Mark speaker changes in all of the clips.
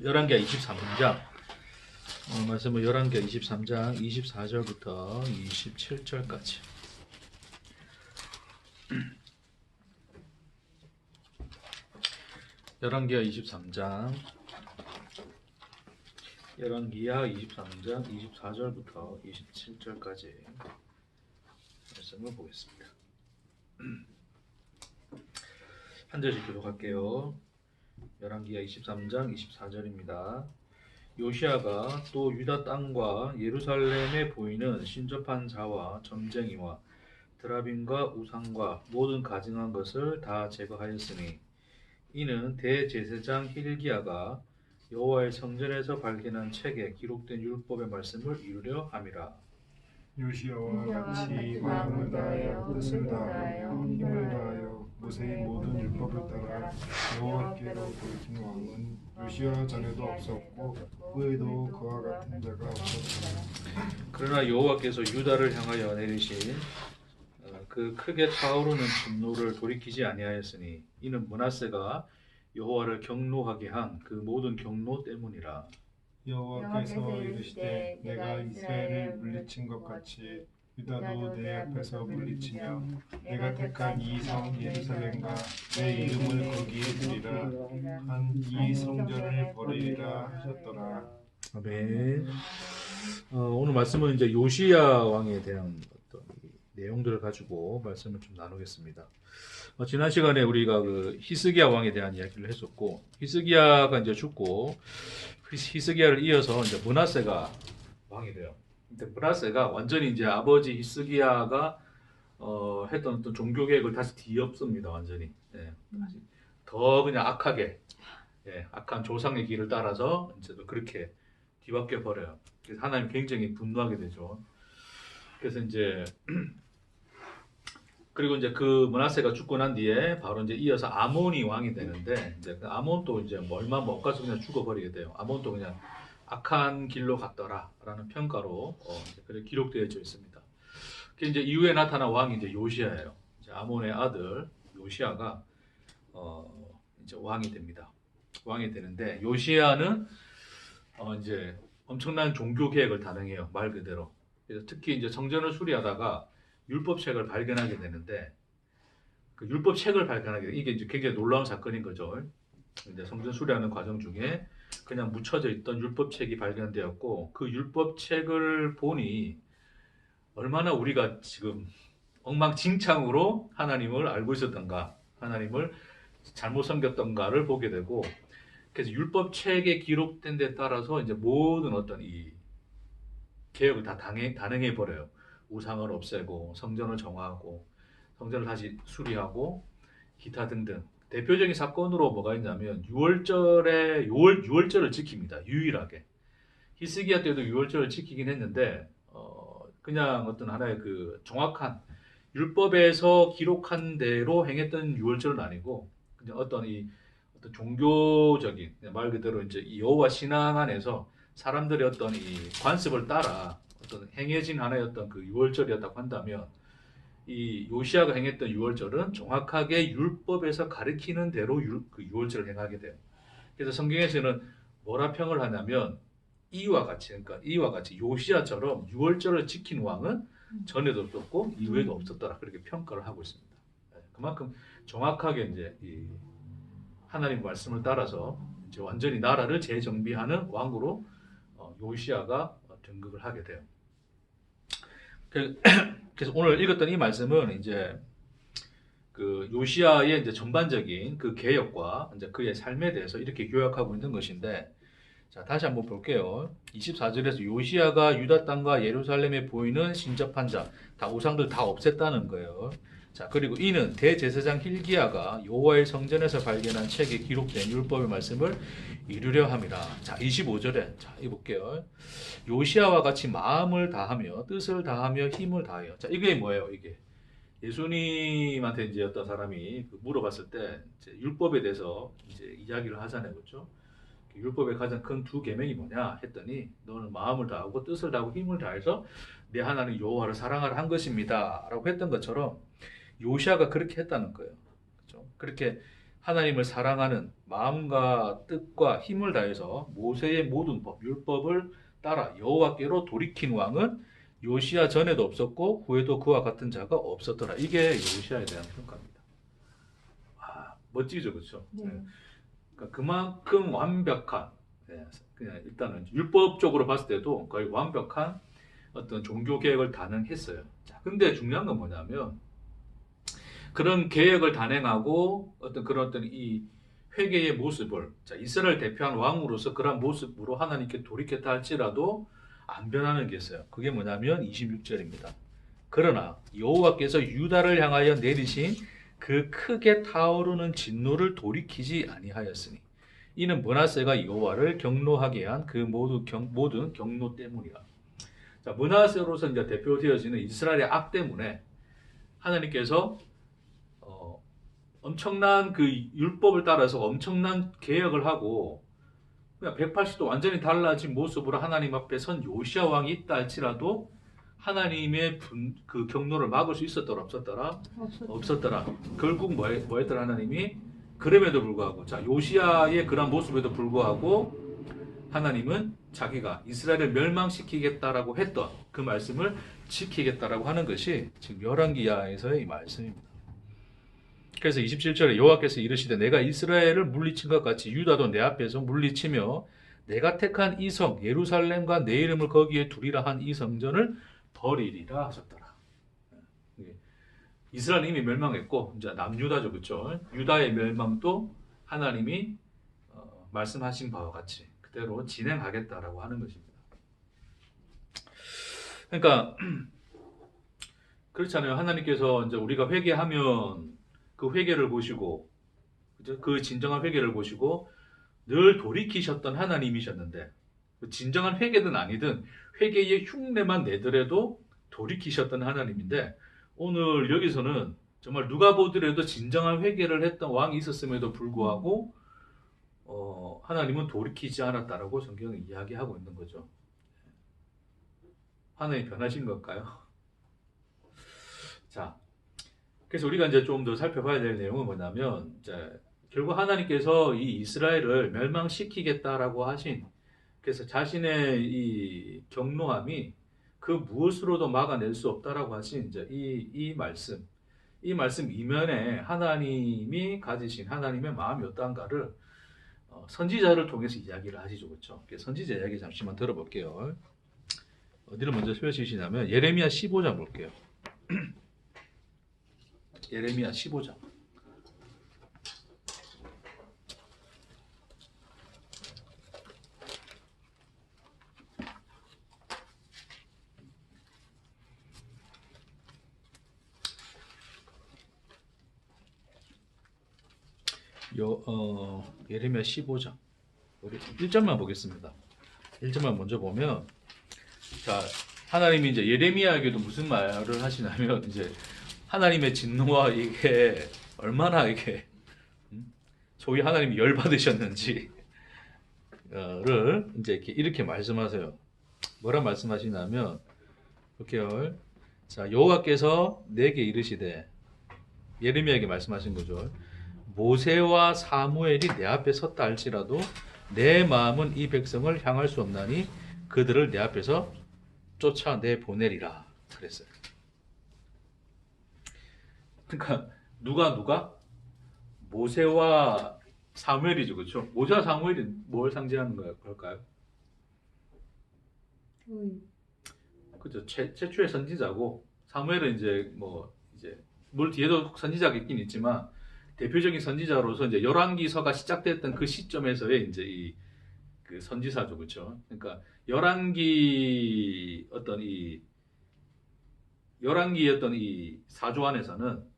Speaker 1: 열왕기하 23장 말씀은 열왕기하 23장 24절부터 27절까지. 열왕기하 23장 24절부터 27절까지 말씀을 보겠습니다. 한 절씩 교독할게요. 열왕기하 23장 24절입니다. 요시야가 또 유다 땅과 예루살렘에 보이는 신접한 자와 점쟁이와 드라빔과 우상과 모든 가증한 것을 다 제거하였으니 이는 대제사장 힐기야가 여호와의 성전에서 발견한 책에 기록된 율법의 말씀을 이루려 함이라.
Speaker 2: 요시야와 같이 마음을 다하여 뜻을 다하여 힘을 다하여 모세의 모든 율법을 따라 여호와께로 돌이킨 왕은 요시야 전에도 없었고 후에도 그와 같은 자가 없었으나
Speaker 1: 그러나 여호와께서 유다를 향하여 내리신 그 크게 타오르는 진노를 돌이키지 아니하였으니 이는 므낫세가 여호와를 경노하게 한 그 모든 경노 때문이라.
Speaker 2: 여호와께서 이르시되 내가 이스라엘을 물리친 것 같이 유다도 내 앞에서 물리치며 내가 택한 이 성 예루살렘과 내 이름을 거기에 두리라 한 이 성전을 버리리라 하셨더라.
Speaker 1: 아멘. 오늘 말씀은 이제 요시야 왕에 대한 어떤 내용들을 가지고 말씀을 좀 나누겠습니다. 지난 시간에 우리가 그 히스기야 왕에 대한 이야기를 했었고, 히스기야가 이제 죽고 히스기야를 이어서 이제 므낫세가 왕이 돼요. 근데 므낫세가 완전히 이제 아버지 히스기야가 했던 어떤 종교 계획을 다시 뒤엎습니다. 완전히. 다시 더 그냥 악하게, 악한 조상의 길을 따라서 이제 또 그렇게 뒤바뀌어 버려요. 그래서 하나님 굉장히 분노하게 되죠. 그래서 이제 그리고 이제 그 므낫세가 죽고 난 뒤에 바로 이제 이어서 아몬이 왕이 되는데, 이제 그 아몬도 이제 뭐 얼마 못 가서 그냥 죽어버리게 돼요. 아몬도 그냥 악한 길로 갔더라라는 평가로 그렇게 기록되어 있습니다. 그 이제 이후에 나타난 왕이 이제 요시야예요. 이제 아몬의 아들 요시야가 이제 왕이 됩니다. 왕이 되는데 요시야는 이제 엄청난 종교 개혁을 단행해요. 말 그대로. 그래서 특히 이제 성전을 수리하다가 율법책을 발견하게 되는데, 그 율법책을 발견하게 돼. 이게 이제 굉장히 놀라운 사건인 거죠. 이제 성전 수리하는 과정 중에 그냥 묻혀져 있던 율법책이 발견되었고, 그 율법책을 보니 얼마나 우리가 지금 엉망진창으로 하나님을 알고 있었던가, 하나님을 잘못 섬겼던가를 보게 되고, 그래서 율법책에 기록된 데 따라서 이제 모든 어떤 이 개혁을 다 단행해 버려요. 우상을 없애고 성전을 정화하고 성전을 다시 수리하고 기타 등등. 대표적인 사건으로 뭐가 있냐면 유월절에 유월절을 지킵니다. 유일하게. 히스기야 때도 유월절을 지키긴 했는데 그냥 어떤 하나의 그 정확한 율법에서 기록한 대로 행했던 유월절은 아니고 그냥 어떤 종교적인 말 그대로 이제 이 여호와 신앙 안에서 사람들의 어떤 이 관습을 따라 어떤 행해진 하나의 어떤 그 유월절이었다고 한다면, 이 요시야가 행했던 유월절은 정확하게 율법에서 가리키는 대로 그 유월절을 행하게 돼요. 그래서 성경에서는 뭐라 평을 하냐면 이와 같이 요시야처럼 유월절을 지킨 왕은 전에도 없었고 이후에도 없었더라, 그렇게 평가를 하고 있습니다. 그만큼 정확하게 이제 이 하나님 말씀을 따라서 이제 완전히 나라를 재정비하는 왕으로 요시야가 등극을 하게 돼요. 그래서 오늘 읽었던 이 말씀은 이제 그 요시야의 이제 전반적인 그 개혁과 이제 그의 삶에 대해서 이렇게 요약하고 있는 것인데, 자, 다시 한번 볼게요. 24절에서 요시야가 유다 땅과 예루살렘에 보이는 신접한 자, 다 우상들 다 없앴다는 거예요. 자, 그리고 이는 대제사장 힐기야가 여호와의 성전에서 발견한 책에 기록된 율법의 말씀을 이루려 함이라. 자, 25절에 자, 읽어볼게요. 요시야와 같이 마음을 다하며 뜻을 다하며 힘을 다하여. 자, 이게 뭐예요? 이게 예수님한테 이제 어떤 사람이 물어봤을 때 이제 율법에 대해서 이제 이야기를 하잖아요, 그렇죠? 율법의 가장 큰 두 계명이 뭐냐 했더니 너는 마음을 다하고 뜻을 다하고 힘을 다해서 내 하나님 여호와를 사랑하라 한 것입니다라고 했던 것처럼 요시야가 그렇게 했다는 거예요. 그렇죠? 그렇게 하나님을 사랑하는 마음과 뜻과 힘을 다해서 모세의 모든 법, 율법을 따라 여호와께로 돌이킨 왕은 요시야 전에도 없었고 후에도 그와 같은 자가 없었더라. 이게 요시야에 대한 평가입니다. 멋지죠, 그렇죠?
Speaker 3: 네.
Speaker 1: 그러니까 그만큼 완벽한, 그냥 일단은 율법적으로 봤을 때도 거의 완벽한 어떤 종교 개혁을 단행했어요. 자, 근데 중요한 건 뭐냐면 그런 개혁을 단행하고 그런 이 회개의 모습을, 자, 이스라엘 대표한 왕으로서 그런 모습으로 하나님께 돌이켰다 할지라도 안 변하는 게 있어요. 그게 뭐냐면 26절입니다. 그러나 여호와께서 유다를 향하여 내리신 그 크게 타오르는 진노를 돌이키지 아니하였으니 이는 므낫세가 여호와를 경노하게 한 그 모든 경노 때문이라. 자, 므낫세로서 이제 대표되어지는 이스라엘의 악 때문에 하나님께서 엄청난 그 율법을 따라서 엄청난 개혁을 하고 그냥 180도 완전히 달라진 모습으로 하나님 앞에 선 요시야 왕이 있다 할지라도 하나님의 그 경로를 막을 수 있었더라 없었더라? 없었더라. 결국 뭐 했더라 하나님이? 그럼에도 불구하고, 자, 요시야의 그런 모습에도 불구하고 하나님은 자기가 이스라엘을 멸망시키겠다라고 했던 그 말씀을 지키겠다라고 하는 것이 지금 열왕기야에서의 이 말씀입니다. 그래서 27절에 여호와께서 이르시되 내가 이스라엘을 물리친 것 같이 유다도 내 앞에서 물리치며 내가 택한 이 성 예루살렘과 내 이름을 거기에 두리라 한 이 성전을 버리리라 하셨더라. 이스라엘은 이미 멸망했고 이제 남유다죠, 그렇죠? 유다의 멸망도 하나님이 말씀하신 바와 같이 그대로 진행하겠다라고 하는 것입니다. 그러니까 그렇잖아요. 하나님께서 이제 우리가 회개하면 그 회개를 보시고, 그죠? 그 진정한 회개를 보시고 늘 돌이키셨던 하나님이셨는데, 진정한 회개든 아니든 회개의 흉내만 내더라도 돌이키셨던 하나님인데, 오늘 여기서는 정말 누가 보더라도 진정한 회개를 했던 왕이 있었음에도 불구하고 하나님은 돌이키지 않았다라고 성경은 이야기하고 있는 거죠. 하나님이 변하신 걸까요? 자, 그래서 우리가 이제 좀 더 살펴봐야 될 내용은 뭐냐면, 이제 결국 하나님께서 이 이스라엘을 멸망시키겠다라고 하신, 그래서 자신의 이 경노함이 그 무엇으로도 막아낼 수 없다라고 하신 이제 이 말씀 이면에 하나님이 가지신 하나님의 마음이 어떠한가를 선지자를 통해서 이야기를 하시죠, 그렇죠? 선지자 이야기 잠시만 들어볼게요. 어디를 먼저 펴시시냐면 예레미야 15장 볼게요. 예레미야 15장. 예레미야 15장. 우리 1절만 보겠습니다. 1절만 먼저 보면, 자, 하나님이 이제 예레미야에게도 무슨 말을 하시냐면, 이제 하나님의 진노와 이게 얼마나 이게 소위 하나님이 열받으셨는지를 이제 이렇게 말씀하세요. 뭐라 말씀하시냐면, 볼게요. 자, 여호와께서 내게 이르시되, 예레미야에게 말씀하신 거죠. 모세와 사무엘이 내 앞에 섰다 할지라도 내 마음은 이 백성을 향할 수 없나니 그들을 내 앞에서 쫓아내 보내리라 그랬어요. 그러니까 누가 모세와 사무엘이죠, 그렇죠? 모세와 사무엘이 뭘 상징하는 걸까요? 그죠? 최초의 선지자고, 사무엘은 이제 물 뒤에도 선지자가 있긴 있지만 대표적인 선지자로서 이제 열왕기서가 시작됐던 그 시점에서의 이제 그 선지사죠, 그렇죠? 그러니까 열왕기의 어떤 이 사조 안에서는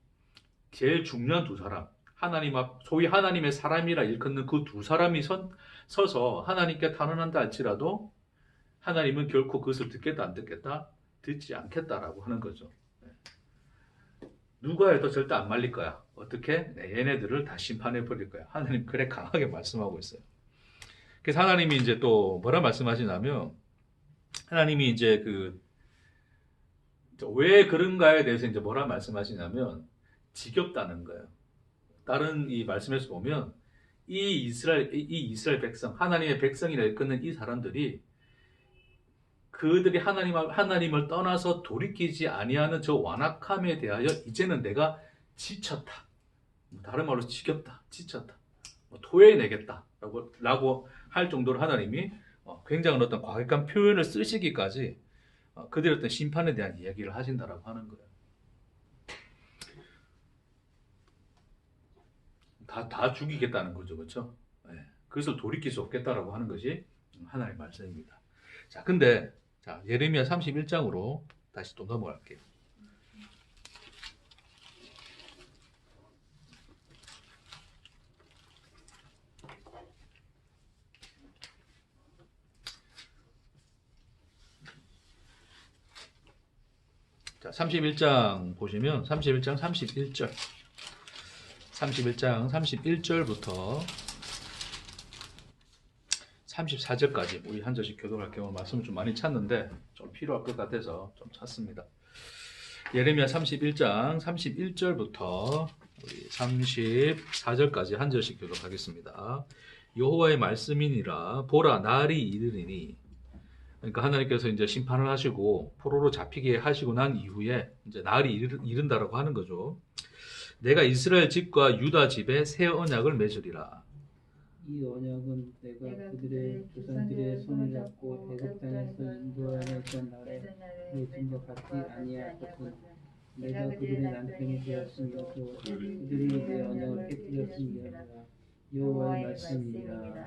Speaker 1: 제일 중요한 두 사람, 하나님 앞 소위 하나님의 사람이라 일컫는 그 두 사람이 서서 하나님께 탄원한다 할지라도 하나님은 결코 그것을 듣겠다 안 듣겠다, 듣지 않겠다라고 하는 거죠. 누가 해도 절대 안 말릴 거야. 어떻게? 얘네들을 다 심판해 버릴 거야. 하나님 그래 강하게 말씀하고 있어요. 그래서 하나님이 이제 또 뭐라 말씀하시냐면, 하나님이 이제 왜 그런가에 대해서 이제 뭐라 말씀하시냐면 지겹다는 거예요. 다른 이 말씀에서 보면 이 이스라엘 백성, 하나님의 백성이라 일컫는 이 사람들이 그들이 하나님을 떠나서 돌이키지 아니하는 저 완악함에 대하여 이제는 내가 지쳤다. 다른 말로 지겹다, 지쳤다, 토해내겠다 라고 할 정도로 하나님이 굉장한 어떤 과격한 표현을 쓰시기까지 그들의 어떤 심판에 대한 이야기를 하신다라고 하는 거예요. 다 죽이겠다는 거죠, 그렇죠? 네. 그것을 돌이킬 수 없겠다라고 하는 것이 하나님의 말씀입니다. 자, 근데 예레미야 31장으로 다시 또 넘어갈게요. 자, 31장 보시면 31장 31절 31장 31절부터 34절까지 우리 한 절씩 교독할 경우 말씀을 좀 많이 찾는데 좀 필요할 것 같아서 좀 찾습니다. 예레미야 31장 31절부터 우리 34절까지 한 절씩 교독하겠습니다. 여호와의 말씀이니라 보라 날이 이르리니, 그러니까 하나님께서 이제 심판을 하시고 포로로 잡히게 하시고 난 이후에 이제 날이 이른다라고 하는 거죠. 내가 이스라엘 집과 유다 집에 새 언약을 맺으리라.
Speaker 3: 이 언약은 내가 그들의 조상들의 손을 잡고 애굽 땅에서 인도하여 있던 날에 맺은 것 같지 아니하거든. 내가 그들의 남편이 되었으며 또 그들이 내 언약을 깨뜨렸음이니라. 여호와의 말씀이니라.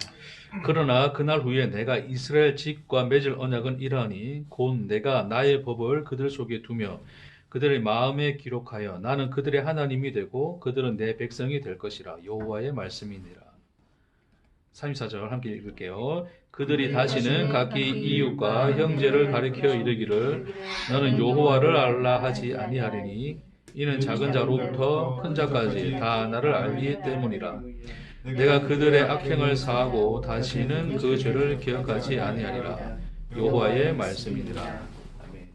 Speaker 1: 그러나 그날 후에 내가 이스라엘 집과 맺을 언약은 이러하니 곧 내가 나의 법을 그들 속에 두며 그들의 마음에 기록하여 나는 그들의 하나님이 되고 그들은 내 백성이 될 것이라. 여호와의 말씀이니라. 34절 함께 읽을게요. 그들이 다시는 각기 이웃과 형제를 가리켜 이르기를 너는 여호와를 알라 하지 아니하리니 이는 작은 자로부터 큰 자까지 다 나를 알기 때문이라. 내가 그들의 악행을 사하고 다시는 그 죄를 기억하지 아니하리라. 여호와의 말씀이니라. 아멘.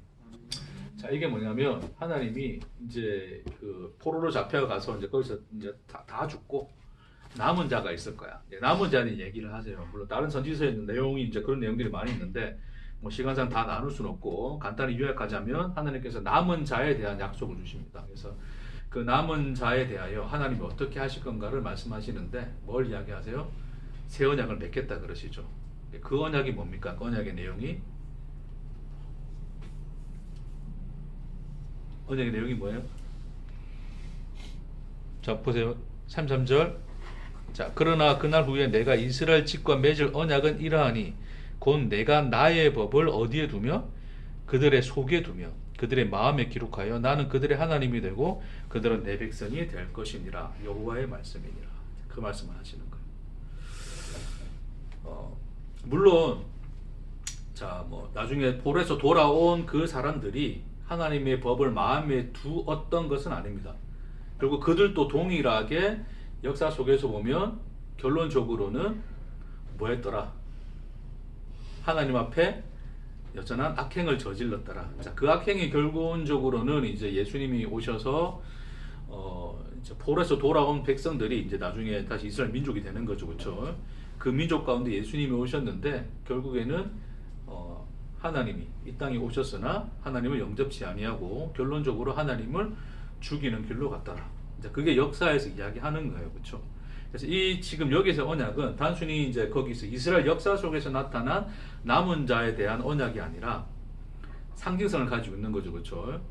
Speaker 1: 자, 이게 뭐냐면 하나님이 이제 그 포로로 잡혀가서 이제 거기서 이제 다 죽고 남은 자가 있을 거야. 남은 자는 얘기를 하세요. 물론 다른 선지서에 있는 내용이 이제 그런 내용들이 많이 있는데 뭐 시간상 다 나눌 수는 없고 간단히 요약하자면 하나님께서 남은 자에 대한 약속을 주십니다. 그래서 그 남은 자에 대하여 하나님이 어떻게 하실 건가를 말씀하시는데 뭘 이야기하세요? 새 언약을 맺겠다 그러시죠. 그 언약이 뭡니까? 그 언약의 내용이 언약의 내용이 뭐예요? 자, 보세요. 33절. 자, 그러나 그날 후에 내가 이스라엘 집과 맺을 언약은 이러하니 곧 내가 나의 법을 어디에 두며 그들의 속에 두며 그들의 마음에 기록하여 나는 그들의 하나님이 되고 그들은 내 백성이 될 것이니라. 여호와의 말씀이니라. 그 말씀을 하시는 거예요. 물론 자, 뭐 나중에 포로에서 돌아온 그 사람들이 하나님의 법을 마음에 두었던 것은 아닙니다. 그리고 그들도 동일하게 역사 속에서 보면 결론적으로는 뭐 했더라? 하나님 앞에 여전한 악행을 저질렀더라. 자, 그 악행이 결론적으로는 이제 예수님이 오셔서 이제 포로에서 돌아온 백성들이 이제 나중에 다시 이스라엘 민족이 되는 거죠, 그렇죠? 그 민족 가운데 예수님이 오셨는데 결국에는 하나님이 이 땅에 오셨으나 하나님을 영접치 아니하고 결론적으로 하나님을 죽이는 길로 갔더라. 그게 역사에서 이야기하는 거예요, 그렇죠? 그래서 이 지금 여기서 언약은 단순히 이제 거기서 이스라엘 역사 속에서 나타난 남은 자에 대한 언약이 아니라 상징성을 가지고 있는 거죠, 그렇죠?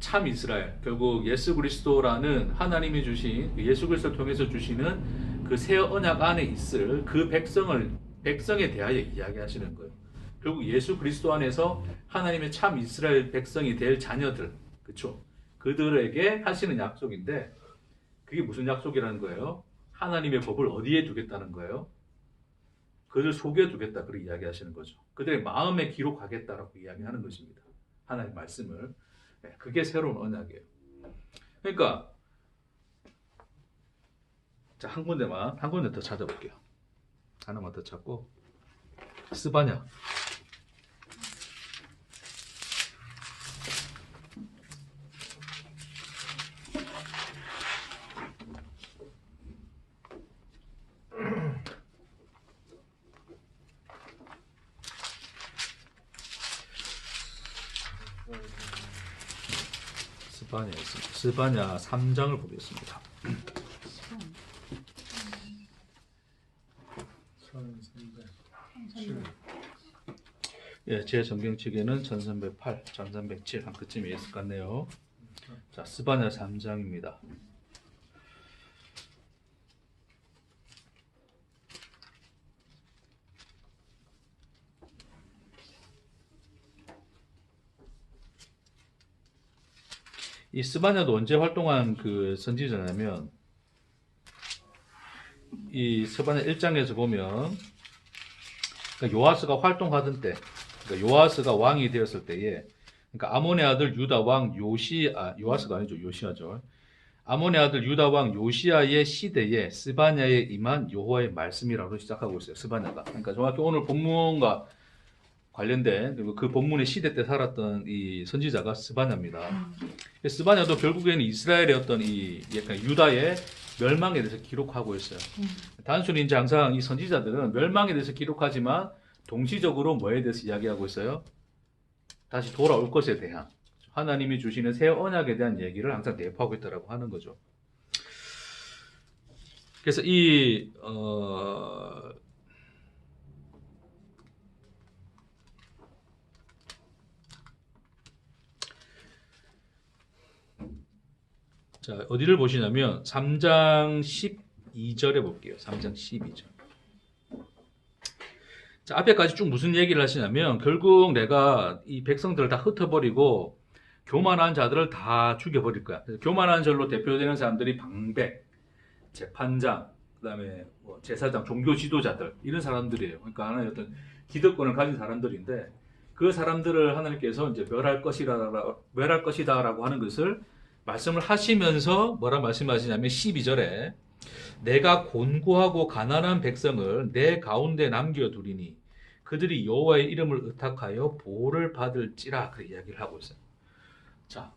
Speaker 1: 참 이스라엘, 결국 예수 그리스도라는 하나님이 주신 예수 그리스도를 통해서 주시는 그 새 언약 안에 있을 그 백성에 대하여 이야기하시는 거예요. 결국 예수 그리스도 안에서 하나님의 참 이스라엘 백성이 될 자녀들, 그렇죠? 그들에게 하시는 약속인데 그게 무슨 약속이라는 거예요? 하나님의 법을 어디에 두겠다는 거예요? 그들 속에 두겠다, 그렇게 이야기하시는 거죠. 그들의 마음에 기록하겠다라고 이야기하는 것입니다. 하나님의 말씀을. 그게 새로운 언약이에요. 그러니까 자, 한 군데 더 찾아볼게요. 하나만 더 찾고 스바냐. 스바냐에 있습니다. 스바냐 3장을 보겠습니다.
Speaker 2: 1307.
Speaker 1: 예, 제 정경책에는 1308, 1307 한 그쯤에 있을 것 같네요. 자, 스바냐 3장입니다. 이 스바냐도 언제 활동한 그 선지자냐면 이 스바냐 1장에서 보면 그러니까 요아스가 활동하던 때, 그러니까 요아스가 왕이 되었을 때에, 그러니까 아몬의 아들 유다 왕 요아스가 아니죠, 요시아죠. 아몬의 아들 유다 왕 요시아의 시대에 스바냐에 임한 여호와의 말씀이라고 시작하고 있어요. 스바냐가. 그러니까 정확히 오늘 본문과 관련된 그리고 그 본문의 시대 때 살았던 이 선지자가 스바냐입니다. 스바냐도 결국에는 이스라엘의 어떤 이 약간 유다의 멸망에 대해서 기록하고 있어요. 단순히 이제 항상 이 선지자들은 멸망에 대해서 기록하지만 동시적으로 뭐에 대해서 이야기하고 있어요? 다시 돌아올 것에 대한 하나님이 주시는 새 언약에 대한 얘기를 항상 내포하고 있다라고 하는 거죠. 그래서 자, 어디를 보시냐면 3장 12절에 볼게요. 3장 12절. 자, 앞에까지 쭉 무슨 얘기를 하시냐면 결국 내가 이 백성들을 다 흩어버리고 교만한 자들을 다 죽여버릴 거야. 그래서 교만한 절로 대표되는 사람들이 방백, 재판장, 그다음에 뭐 제사장, 종교 지도자들 이런 사람들이에요. 그러니까 하나의 어떤 기득권을 가진 사람들인데 그 사람들을 하나님께서 이제 멸할 것이다라고 하는 것을 말씀을 하시면서 뭐라 말씀하시냐면 12절에 내가 곤고하고 가난한 백성을 내 가운데 남겨두리니 그들이 여호와의 이름을 의탁하여 보호를 받을지라 그렇게 이야기를 하고 있어요. 자,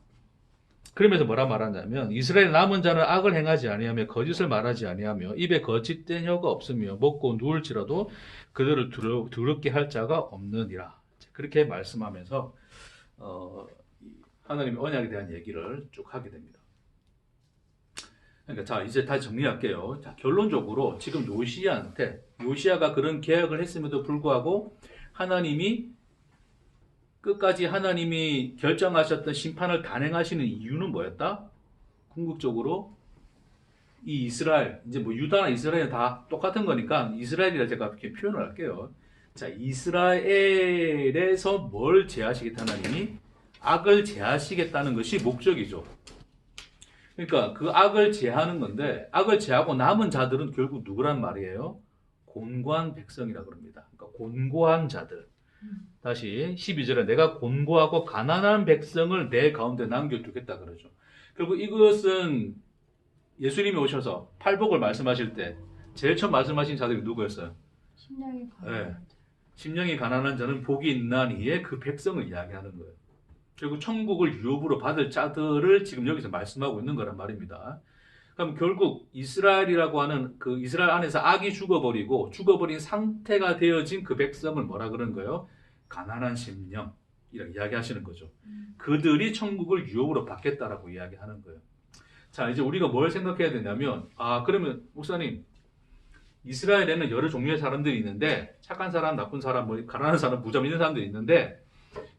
Speaker 1: 그러면서 뭐라 말하냐면 이스라엘 남은 자는 악을 행하지 아니하며 거짓을 말하지 아니하며 입에 거짓된 혀가 없으며 먹고 누울지라도 그들을 더럽게 할 자가 없느니라. 그렇게 말씀하면서 하나님의 언약에 대한 얘기를 쭉 하게 됩니다. 그러니까 자, 이제 다시 정리할게요. 자, 결론적으로 지금 요시아가 그런 계약을 했음에도 불구하고 하나님이 끝까지 하나님이 결정하셨던 심판을 단행하시는 이유는 뭐였다? 궁극적으로 이 이스라엘, 이제 뭐 유다나 이스라엘은 다 똑같은 거니까 이스라엘이라 제가 이렇게 표현을 할게요. 자, 이스라엘에서 뭘 제하시겠다 하나님이? 악을 제하시겠다는 것이 목적이죠. 그러니까 그 악을 제하는 건데 악을 제하고 남은 자들은 결국 누구란 말이에요? 곤고한 백성이라고 그럽니다. 그러니까 곤고한 자들. 다시 12절에 내가 곤고하고 가난한 백성을 내 가운데 남겨두겠다 그러죠. 결국 이것은 예수님이 오셔서 팔복을 말씀하실 때 제일 처음 말씀하신 자들이 누구였어요?
Speaker 4: 심령이 가난한 자.
Speaker 1: 심령이 가난한 자는 복이 있나니에 그 백성을 이야기하는 거예요. 결국 천국을 유업으로 받을 자들을 지금 여기서 말씀하고 있는 거란 말입니다. 그럼 결국 이스라엘이라고 하는 그 이스라엘 안에서 악이 죽어버린 상태가 되어진 그 백성을 뭐라 그러는 거예요? 가난한 심령 이렇게 이야기하시는 거죠. 그들이 천국을 유업으로 받겠다라고 이야기하는 거예요. 자, 이제 우리가 뭘 생각해야 되냐면 그러면 목사님 이스라엘에는 여러 종류의 사람들이 있는데 착한 사람, 나쁜 사람, 뭐 가난한 사람, 부자 있는 사람들이 있는데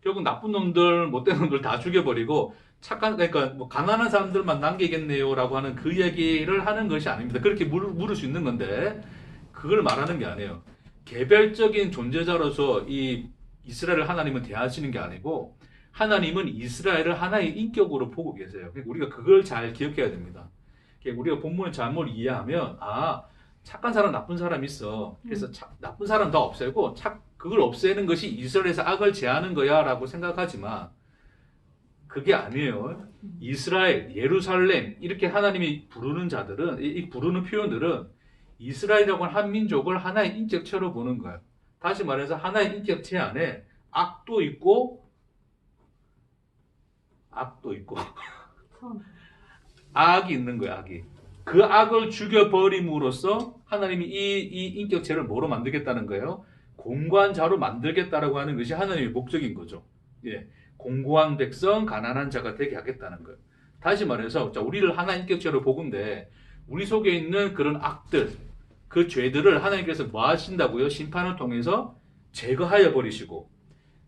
Speaker 1: 결국 나쁜 놈들, 못된 놈들 다 죽여버리고 그러니까 뭐 가난한 사람들만 남기겠네요라고 하는 그 얘기를 하는 것이 아닙니다. 그렇게 물을 수 있는 건데 그걸 말하는 게 아니에요. 개별적인 존재자로서 이 이스라엘을 하나님은 대하시는 게 아니고 하나님은 이스라엘을 하나의 인격으로 보고 계세요. 그러니까 우리가 그걸 잘 기억해야 됩니다. 우리가 본문을 잘못 이해하면 착한 사람, 나쁜 사람 있어. 그래서 나쁜 사람 다 없애고 그걸 없애는 것이 이스라엘에서 악을 제하는 거야 라고 생각하지만 그게 아니에요. 이스라엘, 예루살렘 이렇게 하나님이 부르는 자들은 이 부르는 표현들은 이스라엘이라고 하는 한 민족을 하나의 인격체로 보는 거예요. 다시 말해서 하나의 인격체 안에 악도 있고 악이 있는 거예요. 악이. 그 악을 죽여버림으로써 하나님이 이 인격체를 뭐로 만들겠다는 거예요? 공고한 자로 만들겠다라고 하는 것이 하나님의 목적인 거죠. 예, 공고한 백성, 가난한 자가 되게 하겠다는 거예요. 다시 말해서 자, 우리를 하나님 인격체로 보건대 우리 속에 있는 그런 악들, 그 죄들을 하나님께서 뭐 하신다고요? 심판을 통해서 제거하여 버리시고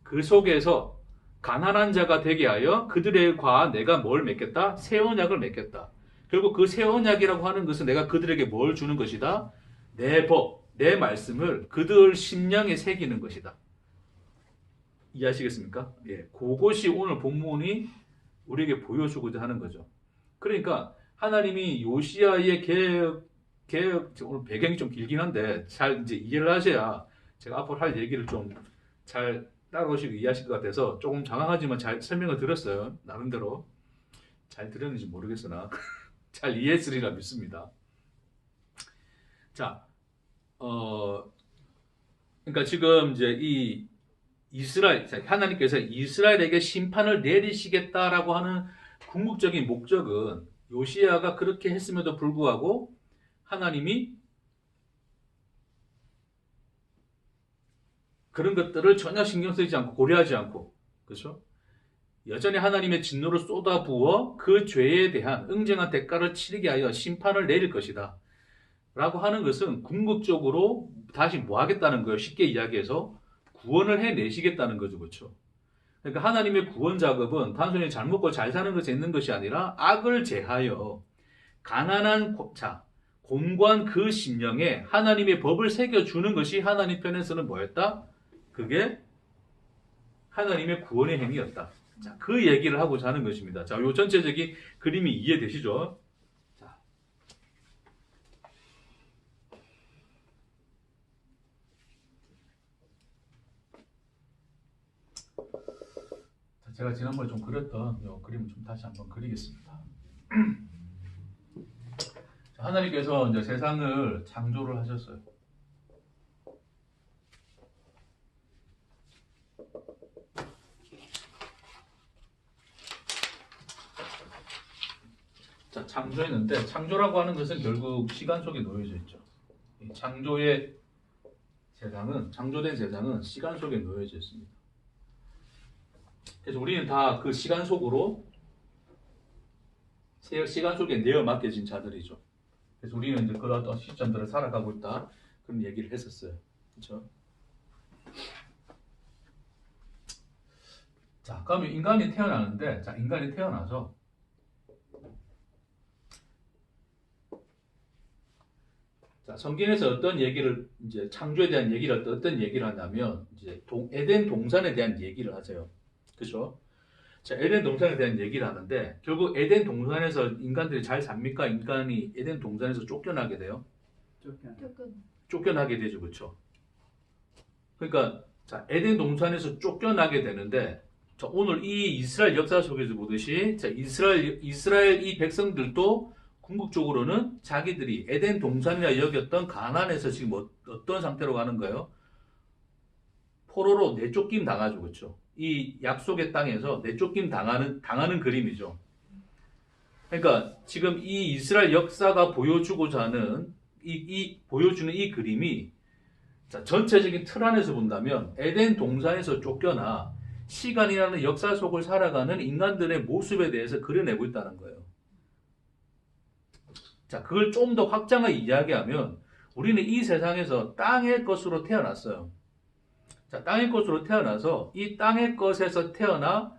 Speaker 1: 그 속에서 가난한 자가 되게 하여 그들에 과 내가 뭘 맺겠다? 새 언약을 맺겠다. 결국 그 새 언약이라고 하는 것은 내가 그들에게 뭘 주는 것이다? 내 법, 내 말씀을 그들 심령에 새기는 것이다. 이해하시겠습니까? 예, 그것이 오늘 본문이 우리에게 보여주고자 하는 거죠. 그러니까 하나님이 요시야의 개혁 오늘 배경이 좀 길긴 한데 잘 이제 이해를 하셔야 제가 앞으로 할 얘기를 좀 잘 따라오시고 이해하실 것 같아서 조금 장황하지만 잘 설명을 드렸어요. 나름대로 잘 들었는지 모르겠으나 잘 이해했으리라 믿습니다. 자, 그러니까 지금 이제 이 이스라엘, 하나님께서 이스라엘에게 심판을 내리시겠다라고 하는 궁극적인 목적은 요시야가 그렇게 했음에도 불구하고 하나님이 그런 것들을 전혀 신경 쓰지 않고 고려하지 않고, 그렇죠? 여전히 하나님의 진노를 쏟아부어 그 죄에 대한 응징한 대가를 치르게 하여 심판을 내릴 것이다. 라고 하는 것은 궁극적으로 다시 뭐 하겠다는 거예요? 쉽게 이야기해서 구원을 해내시겠다는 거죠. 그렇죠? 그러니까 하나님의 구원 작업은 단순히 잘 먹고 잘 사는 것에 있는 것이 아니라 악을 제하여 가난한 자, 곤고한 그 심령에 하나님의 법을 새겨주는 것이 하나님 편에서는 뭐였다? 그게 하나님의 구원의 행위였다. 자, 그 얘기를 하고자 하는 것입니다. 자, 요 전체적인 그림이 이해되시죠? 자. 제가 지난번에 좀 그렸던 요 그림을 좀 다시 한번 그리겠습니다. 하나님께서 이제 세상을 창조를 하셨어요. 자, 창조했는데 창조라고 하는 것은 결국 시간 속에 놓여져 있죠. 이 창조된 세상은 시간 속에 놓여져 있습니다. 그래서 우리는 다 그 시간 속에 내어 맡겨진 자들이죠. 그래서 우리는 이제 그런 어떤 시점들을 살아가고 있다. 그런 얘기를 했었어요. 그렇죠? 자, 그러면 인간이 태어나는데, 자, 인간이 태어나서 자, 성경에서 어떤 얘기를 이제 창조에 대한 얘기를 어떤 얘기를 하냐면 이제 에덴 동산에 대한 얘기를 하세요. 그렇죠? 자, 에덴 동산에 대한 얘기를 하는데 결국 에덴 동산에서 인간들이 잘 삽니까? 인간이 에덴 동산에서 쫓겨나게 돼요. 쫓겨나게 되죠. 그렇죠? 그러니까 자, 에덴 동산에서 쫓겨나게 되는데 자, 오늘 이 이스라엘 역사 속에서 보듯이 자, 이스라엘 이 백성들도 궁극적으로는 자기들이 에덴 동산이라 여겼던 가나안에서 지금 어떤 상태로 가는 거예요? 포로로 내쫓김 당하죠. 그렇죠? 이 약속의 땅에서 내쫓김 당하는 그림이죠. 그러니까 지금 이 이스라엘 역사가 보여주고자 하는 보여주는 이 그림이 자, 전체적인 틀 안에서 본다면 에덴 동산에서 쫓겨나 시간이라는 역사 속을 살아가는 인간들의 모습에 대해서 그려내고 있다는 거예요. 자, 그걸 좀 더 확장하게 이야기하면 우리는 이 세상에서 땅의 것으로 태어났어요. 자, 땅의 것으로 태어나서 이 땅의 것에서 태어나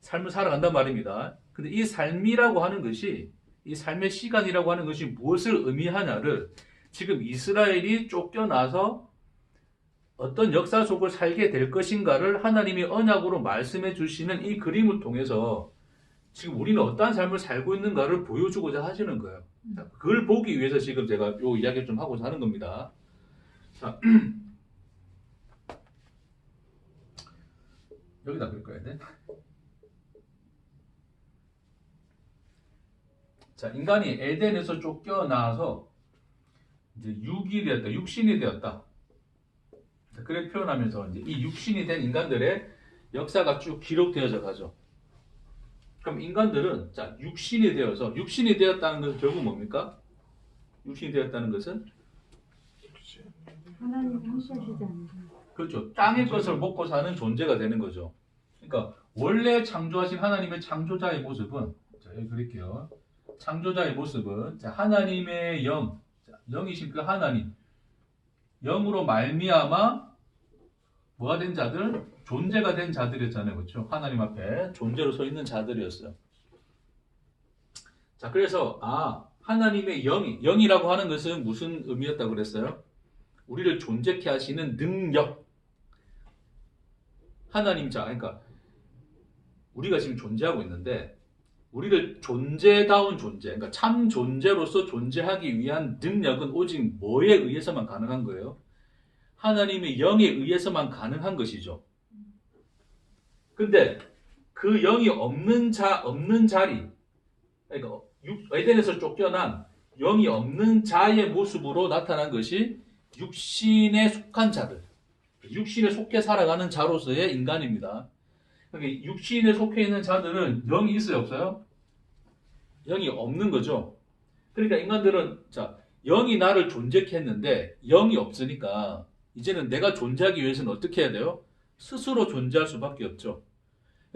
Speaker 1: 삶을 살아간단 말입니다. 근데 이 삶이라고 하는 것이 이 삶의 시간이라고 하는 것이 무엇을 의미하냐를 지금 이스라엘이 쫓겨나서 어떤 역사 속을 살게 될 것인가를 하나님이 언약으로 말씀해 주시는 이 그림을 통해서 지금 우리는 어떠한 삶을 살고 있는가를 보여주고자 하시는 거예요. 자, 그걸 보기 위해서 지금 제가 요 이야기를 좀 하고자 하는 겁니다. 자, 여기다 그릴 거야 돼. 자, 인간이 에덴에서 쫓겨나서 이제 육신이 되었다. 그렇게 표현하면서 이제 이 육신이 된 인간들의 역사가 쭉 기록되어져 가죠. 그럼 인간들은 자, 육신이 되었다는 것은 결국 뭡니까? 육신이 되었다는 것은
Speaker 4: 하나님 함께하시잖아요.
Speaker 1: 그렇죠. 땅의 것을 먹고 사는 존재가 되는 거죠. 그러니까 원래 창조하신 하나님의 창조자의 모습은 자, 여기 그릴게요. 창조자의 모습은 자, 하나님의 영, 자, 영이신 그 하나님, 영으로 말미암아 뭐가 된 자들? 존재가 된 자들이었잖아요. 그렇죠? 하나님 앞에 존재로 서 있는 자들이었어요. 자, 그래서 하나님의 영이라고 하는 것은 무슨 의미였다고 그랬어요? 우리를 존재케 하시는 능력. 하나님 그러니까 우리가 지금 존재하고 있는데 우리를 존재다운 존재, 그러니까 참 존재로서 존재하기 위한 능력은 오직 뭐에 의해서만 가능한 거예요? 하나님의 영에 의해서만 가능한 것이죠. 근데 그 영이 없는 자리, 그러니까 에덴에서 쫓겨난 영이 없는 자의 모습으로 나타난 것이 육신에 속한 자들, 육신에 속해 살아가는 자로서의 인간입니다. 그러니까 육신에 속해 있는 자들은 영이 있어요, 없어요? 영이 없는 거죠. 그러니까 인간들은 영이 나를 존재케 했는데 영이 없으니까 이제는 내가 존재하기 위해서는 어떻게 해야 돼요? 스스로 존재할 수밖에 없죠.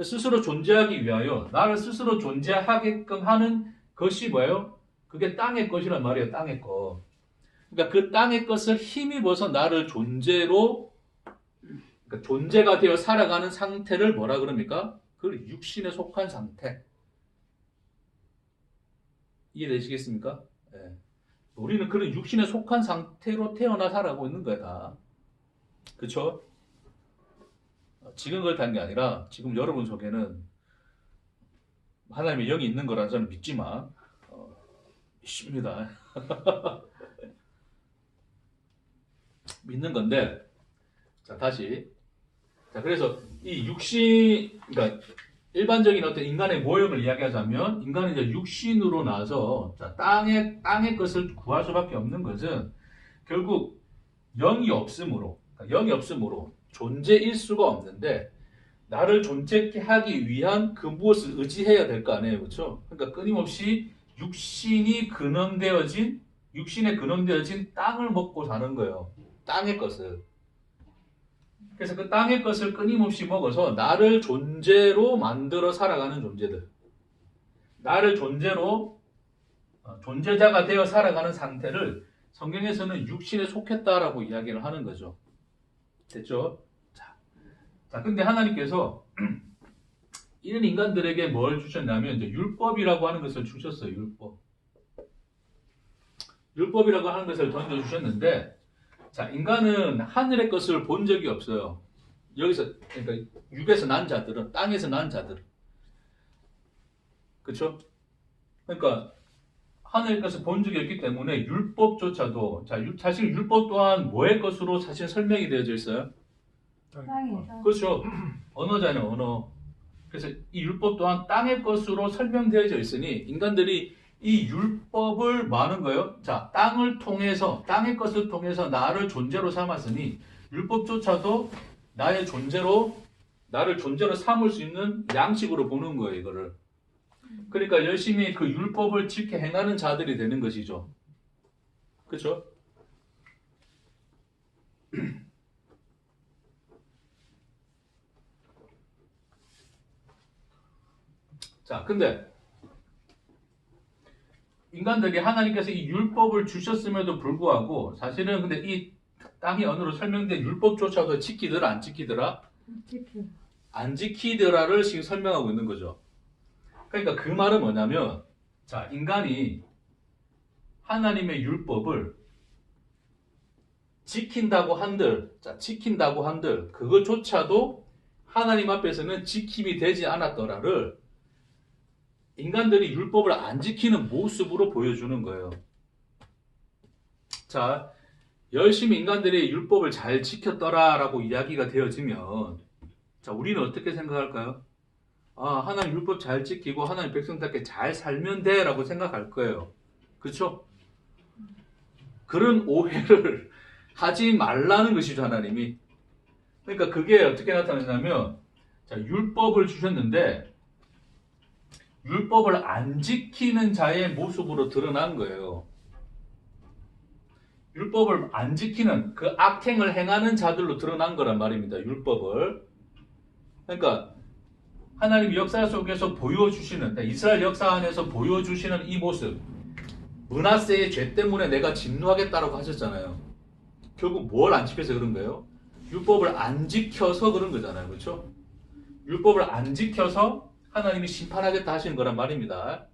Speaker 1: 스스로 존재하기 위하여 나를 스스로 존재하게끔 하는 것이 뭐예요? 그게 땅의 것이란 말이에요. 땅의 것. 그러니까 그 땅의 것을 힘입어서 나를 존재로, 그러니까 존재가 되어 살아가는 상태를 뭐라 그럽니까? 그걸 육신에 속한 상태. 이해되시겠습니까? 네. 우리는 그런 육신에 속한 상태로 태어나 살아가고 있는 거야, 다. 그쵸? 지금 그렇다는 게 아니라 지금 여러분 속에는 하나님의 영이 있는 거라는 저는 믿지만 믿습니다. 믿는 건데 다시 그래서 이 육신, 그러니까 일반적인 어떤 인간의 모형을 이야기하자면 인간은 이제 육신으로 나서 땅의 것을 구할 수밖에 없는 것은 결국 영이 없으므로 존재일 수가 없는데 나를 존재케 하기 위한 그 무엇을 의지해야 될 거 아니에요. 그렇죠? 그러니까 끊임없이 육신에 근원되어진 땅을 먹고 사는 거예요. 땅의 것을. 그래서 그 땅의 것을 끊임없이 먹어서 나를 존재로 만들어 살아가는 존재들. 나를 존재자가 되어 살아가는 상태를 성경에서는 육신에 속했다라고 이야기를 하는 거죠. 됐죠? 자, 근데 하나님께서 이런 인간들에게 뭘 주셨냐면 이제 율법이라고 하는 것을 주셨어요. 율법이라고 하는 것을 던져 주셨는데, 자, 인간은 하늘의 것을 본 적이 없어요. 그러니까 육에서 난 자들은, 땅에서 난 자들, 그렇죠? 그러니까 하늘의 것을 본 적이 없기 때문에 율법조차도, 사실 율법 또한 뭐의 것으로 사실 설명이 되어져 있어요?
Speaker 4: 땅에서.
Speaker 1: 그렇죠. 언어잖아요, 언어. 그래서 이 율법 또한 땅의 것으로 설명되어져 있으니 인간들이 이 율법을 뭐 하는 거예요? 자, 땅의 것을 통해서 나를 존재로 삼았으니 율법조차도 나를 존재로 삼을 수 있는 양식으로 보는 거예요, 이거를. 그러니까 열심히 그 율법을 지켜 행하는 자들이 되는 것이죠. 그렇죠? 자, 근데 인간들이 하나님께서 이 율법을 주셨음에도 불구하고 사실은 근데 이 땅의 언어로 설명된 율법조차도 지키더라 안 지키더라? 안 지키더라를 지금 설명하고 있는 거죠. 그러니까 그 말은 뭐냐면, 자, 인간이 하나님의 율법을 지킨다고 한들 그것조차도 하나님 앞에서는 지킴이 되지 않았더라를 인간들이 율법을 안 지키는 모습으로 보여주는 거예요. 자, 열심히 인간들이 율법을 잘 지켰더라라고 이야기가 되어지면, 자, 우리는 어떻게 생각할까요? 하나님 율법 잘 지키고 하나님 백성답게 잘 살면 돼 라고 생각할 거예요. 그렇죠? 그런 오해를 하지 말라는 것이죠, 하나님이. 그러니까 그게 어떻게 나타나냐면, 자, 율법을 주셨는데 율법을 안 지키는 자의 모습으로 드러난 거예요. 율법을 안 지키는 그 악행을 행하는 자들로 드러난 거란 말입니다. 율법을. 그러니까 하나님 역사 속에서 보여주시는, 이스라엘 역사 안에서 보여주시는 이 모습, 므낫세의 죄 때문에 내가 진노하겠다라고 하셨잖아요. 결국 뭘 안 지켜서 그런 거예요? 율법을 안 지켜서 그런 거잖아요. 그렇죠? 율법을 안 지켜서 하나님이 심판하겠다 하시는 거란 말입니다.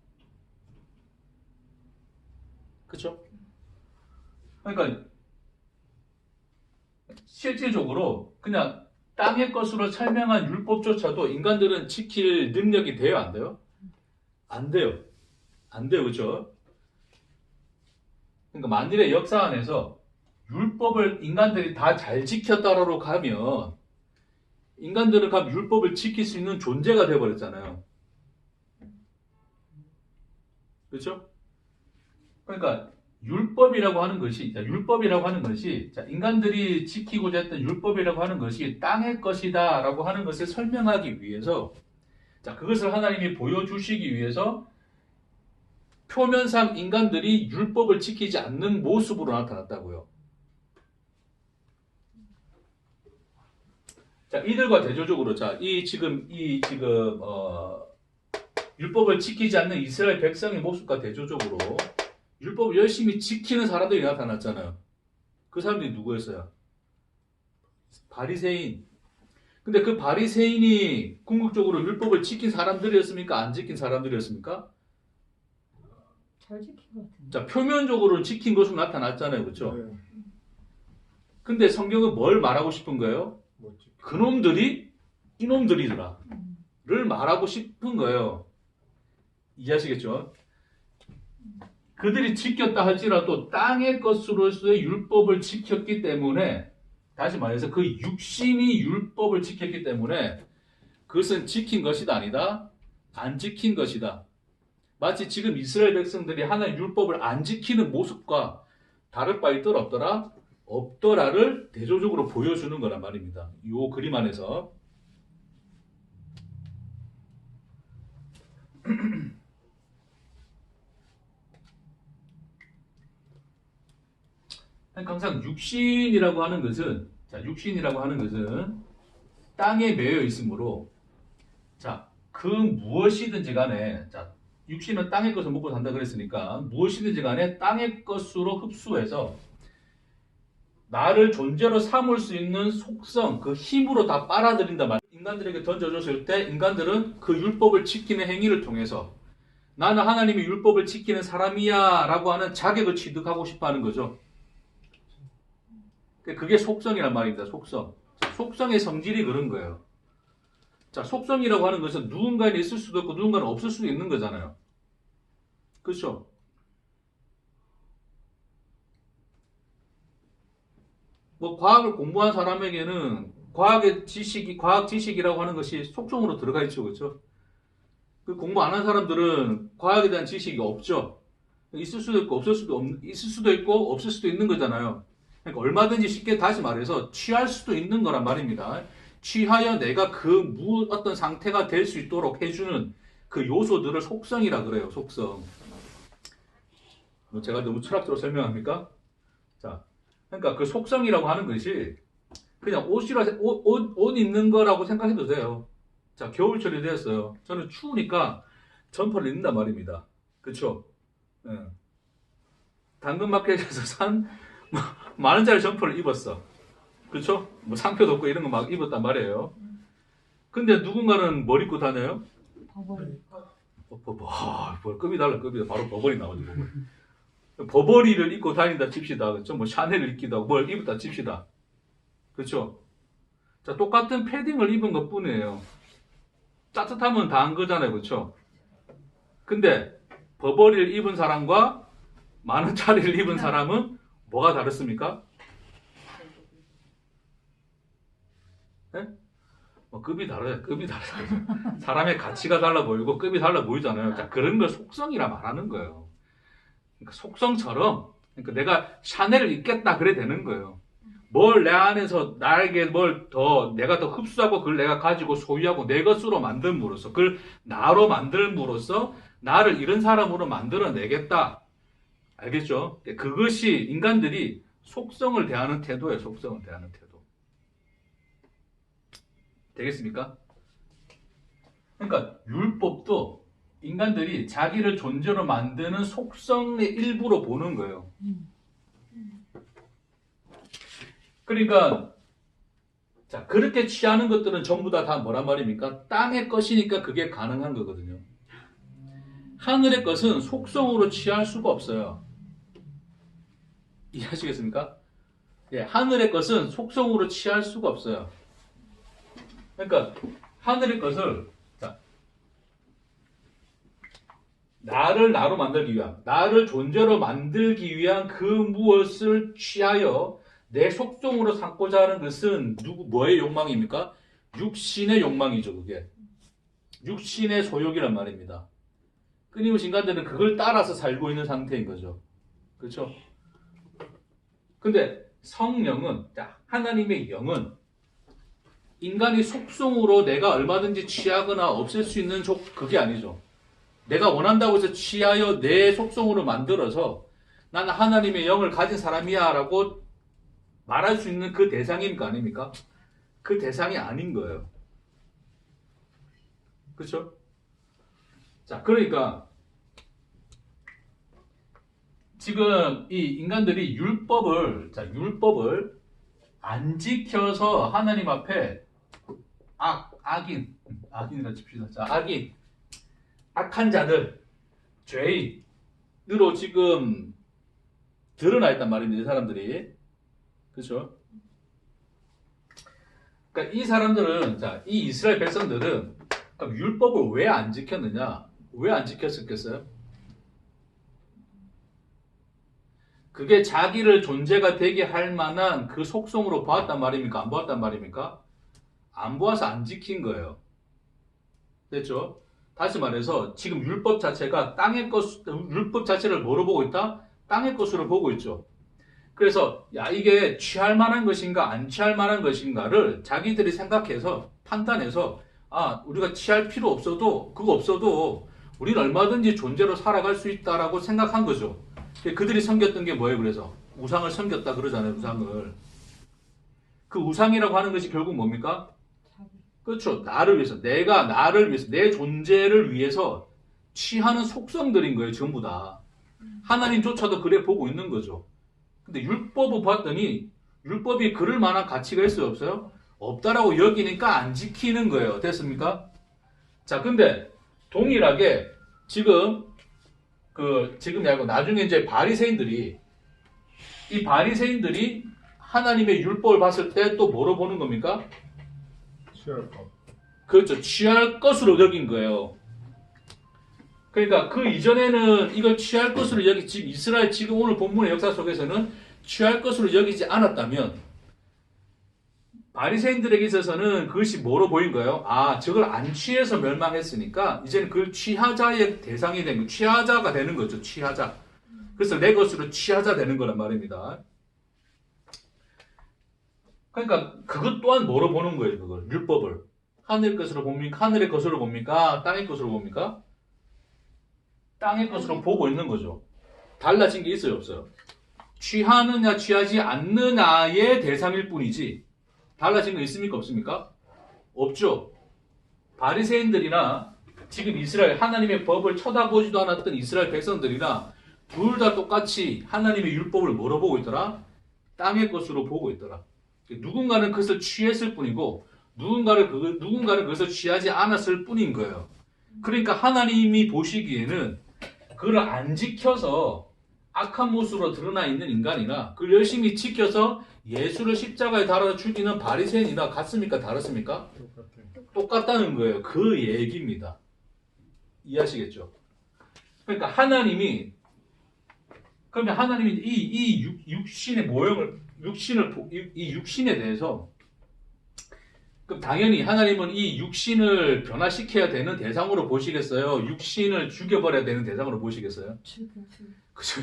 Speaker 1: 그렇죠? 그러니까 실질적으로 그냥 땅의 것으로 설명한 율법조차도 인간들은 지킬 능력이 돼요? 안 돼요? 안 돼요. 안 돼요. 그렇죠? 그러니까 만일의 역사 안에서 율법을 인간들이 다 잘 지켰다라고 가면 인간들은 그 율법을 지킬 수 있는 존재가 되어버렸잖아요. 그렇죠? 그러니까 율법이라고 하는 것이 인간들이 지키고자 했던 율법이라고 하는 것이 땅의 것이다 라고 하는 것을 설명하기 위해서 그것을 하나님이 보여주시기 위해서 표면상 인간들이 율법을 지키지 않는 모습으로 나타났다고요. 이들과 대조적으로 율법을 지키지 않는 이스라엘 백성의 모습과 대조적으로 율법을 열심히 지키는 사람들이 나타났잖아요. 그 사람들이 누구였어요? 바리새인. 근데 그 바리새인이 궁극적으로 율법을 지킨 사람들이었습니까? 안 지킨 사람들이었습니까?
Speaker 4: 잘 지킨 것 같은데.
Speaker 1: 표면적으로는 지킨 것으로 나타났잖아요. 그렇죠?
Speaker 2: 네.
Speaker 1: 근데 성경은 뭘 말하고 싶은 거예요?
Speaker 2: 멋지.
Speaker 1: 그놈들이 이놈들이더라 를 말하고 싶은 거예요. 이해하시겠죠? 그들이 지켰다 할지라도 땅의 것으로서의 율법을 지켰기 때문에, 다시 말해서 그 육신이 율법을 지켰기 때문에 그것은 지킨 것이다 아니다? 안 지킨 것이다. 마치 지금 이스라엘 백성들이 하나의 율법을 안 지키는 모습과 다를 바 있더라 없더라? 없더라를 대조적으로 보여주는 거란 말입니다. 이 그림 안에서. 항상 육신이라고 하는 것은 땅에 매여 있으므로 그 무엇이든지 간에 육신은 땅의 것을 먹고 산다 그랬으니까 무엇이든지 간에 땅의 것으로 흡수해서 나를 존재로 삼을 수 있는 속성, 그 힘으로 다 빨아들인단 말이에요. 인간들에게 던져줬을 때 인간들은 그 율법을 지키는 행위를 통해서 나는 하나님의 율법을 지키는 사람이야 라고 하는 자격을 취득하고 싶어 하는 거죠. 그게 속성이란 말입니다. 속성의 성질이 그런 거예요. 속성이라고 하는 것은 누군가에는 있을 수도 있고 누군가는 없을 수도 있는 거잖아요. 그렇죠? 과학을 공부한 사람에게는 과학 지식이라고 하는 것이 속성으로 들어가 있죠. 그렇죠? 그 공부 안 한 사람들은 과학에 대한 지식이 없죠. 있을 수도 있고 없을 수도 있는 거잖아요. 그러니까 얼마든지 쉽게 다시 말해서 취할 수도 있는 거란 말입니다. 취하여 내가 어떤 상태가 될 수 있도록 해주는 그 요소들을 속성이라 그래요. 속성. 제가 너무 철학적으로 설명합니까? 그러니까 그 속성이라고 하는 것이 그냥 옷 입는 거라고 생각해도 돼요. 겨울철이 되었어요. 저는 추우니까 점퍼를 입는단 말입니다. 그쵸? 당근마켓에서 산 만원짜리 점퍼를 입었어. 그쵸? 상표도 없고 이런 거 막 입었단 말이에요. 근데 누군가는 뭘 입고 다녀요?
Speaker 4: 버버리.
Speaker 1: 급이 달라. 바로 버버리 나오죠. 버버리를 입고 다닌다 칩시다. 그렇죠? 샤넬을 입기도 하고 뭘 입었다 칩시다. 그렇죠? 똑같은 패딩을 입은 것 뿐이에요. 따뜻하면 다 한 거잖아요. 그렇죠? 근데 버버리를 입은 사람과 만원짜리를 입은 사람은 뭐가 다릅니까? 네? 급이 다르죠. 사람의 가치가 달라 보이고 급이 달라 보이잖아요. 그런 걸 속성이라 말하는 거예요. 그러니까 속성처럼 내가 샤넬을 입겠다 그래 되는 거예요. 뭘 내 안에서 내가 더 흡수하고 그걸 내가 가지고 소유하고 내 것으로 만듦으로써 그걸 나로 만듦으로써 나를 이런 사람으로 만들어내겠다. 알겠죠? 그것이 인간들이 속성을 대하는 태도예요. 속성을 대하는 태도. 되겠습니까? 그러니까 율법도 인간들이 자기를 존재로 만드는 속성의 일부로 보는 거예요. 그러니까 자, 그렇게 취하는 것들은 전부 다 뭐란 말입니까? 땅의 것이니까 그게 가능한 거거든요. 하늘의 것은 속성으로 취할 수가 없어요. 이해하시겠습니까? 예, 하늘의 것은 속성으로 취할 수가 없어요. 그러니까 하늘의 것을 자, 나를 나로 만들기 위한, 나를 존재로 만들기 위한 그 무엇을 취하여 내 속성으로 삼고자 하는 것은 뭐의 욕망입니까? 육신의 욕망이죠, 그게. 육신의 소욕이란 말입니다. 끊임없이 인간들은 그걸 따라서 살고 있는 상태인 거죠. 그렇죠? 근데 성령은, 하나님의 영은 인간이 속성으로 내가 얼마든지 취하거나 없앨 수 있는 그게 아니죠. 내가 원한다고 해서 취하여 내 속성으로 만들어서 나는 하나님의 영을 가진 사람이야 라고 말할 수 있는 그 대상입니까? 아닙니까? 그 대상이 아닌 거예요. 그렇죠? 자, 그러니까 지금 이 인간들이 율법을 안 지켜서 하나님 앞에 악인이라 칩시다. 자, 악한 자들, 죄인으로 지금 드러나 있단 말입니다. 이 사람들이. 그렇죠? 그러니까 이 사람들은, 이 이스라엘 백성들은 그럼 율법을 왜 안 지켰느냐? 왜 안 지켰었겠어요? 그게 자기를 존재가 되게 할 만한 그 속성으로 보았단 말입니까? 안 보았단 말입니까? 안 보아서 안 지킨 거예요. 됐죠? 다시 말해서 지금 율법 자체가 율법 자체를 뭐로 보고 있다? 땅의 것으로 보고 있죠. 그래서 이게 취할 만한 것인가 안 취할 만한 것인가를 자기들이 생각해서 판단해서 우리가 취할 필요 없어도 그거 없어도 우리는 얼마든지 존재로 살아갈 수 있다라고 생각한 거죠. 그들이 섬겼던 게 뭐예요? 그래서 우상을 섬겼다 그러잖아요. 우상을. 그 우상이라고 하는 것이 결국 뭡니까? 그렇죠. 나를 위해서, 나를 위해서, 내 존재를 위해서 취하는 속성들인 거예요. 전부 다. 하나님조차도 그래 보고 있는 거죠. 근데 율법을 봤더니 율법이 그럴 만한 가치가 있어요? 없어요? 없다라고 여기니까 안 지키는 거예요. 됐습니까? 자, 근데 동일하게 지금 말고 나중에 이제 바리새인들이 하나님의 율법을 봤을 때 또 뭐로 보는 겁니까?
Speaker 2: 취할 것.
Speaker 1: 그렇죠. 취할 것으로 여긴 거예요. 그러니까 그 이전에는 이걸 취할 것으로 지금 이스라엘 지금 오늘 본문의 역사 속에서는 취할 것으로 여기지 않았다면 바리새인들에게 있어서는 그것이 뭐로 보인 거예요? 저걸 안 취해서 멸망했으니까 이제는 그걸 취하자의 대상이 되는 취하자가 되는 거죠. 취하자. 그래서 내 것으로 취하자 되는 거란 말입니다. 그러니까 그것 또한 뭐로 보는 거예요? 그걸 율법을 하늘의 것으로 봅니까? 땅의 것으로 봅니까? 땅의 것으로 보고 있는 거죠. 달라진 게 있어요? 없어요? 취하느냐 취하지 않느냐의 대상일 뿐이지 달라진 거 있습니까? 없습니까? 없죠. 바리새인들이나 지금 이스라엘 하나님의 법을 쳐다보지도 않았던 이스라엘 백성들이나 둘 다 똑같이 하나님의 율법을 뭐로 보고 있더라? 땅의 것으로 보고 있더라. 누군가는 그것을 취했을 뿐이고 누군가는 그것을 취하지 않았을 뿐인 거예요. 그러니까 하나님이 보시기에는 그걸 안 지켜서 악한 모습으로 드러나 있는 인간이나 그걸 열심히 지켜서 예수를 십자가에 달아서 죽이는 바리새인이나 같습니까? 다르습니까? 똑같다는 거예요. 그 얘기입니다. 이해하시겠죠? 그러니까 하나님이 이 육신의 모형을 이 육신에 대해서 그럼 당연히 하나님은 이 육신을 변화시켜야 되는 대상으로 보시겠어요? 육신을 죽여버려야 되는 대상으로 보시겠어요? 그죠?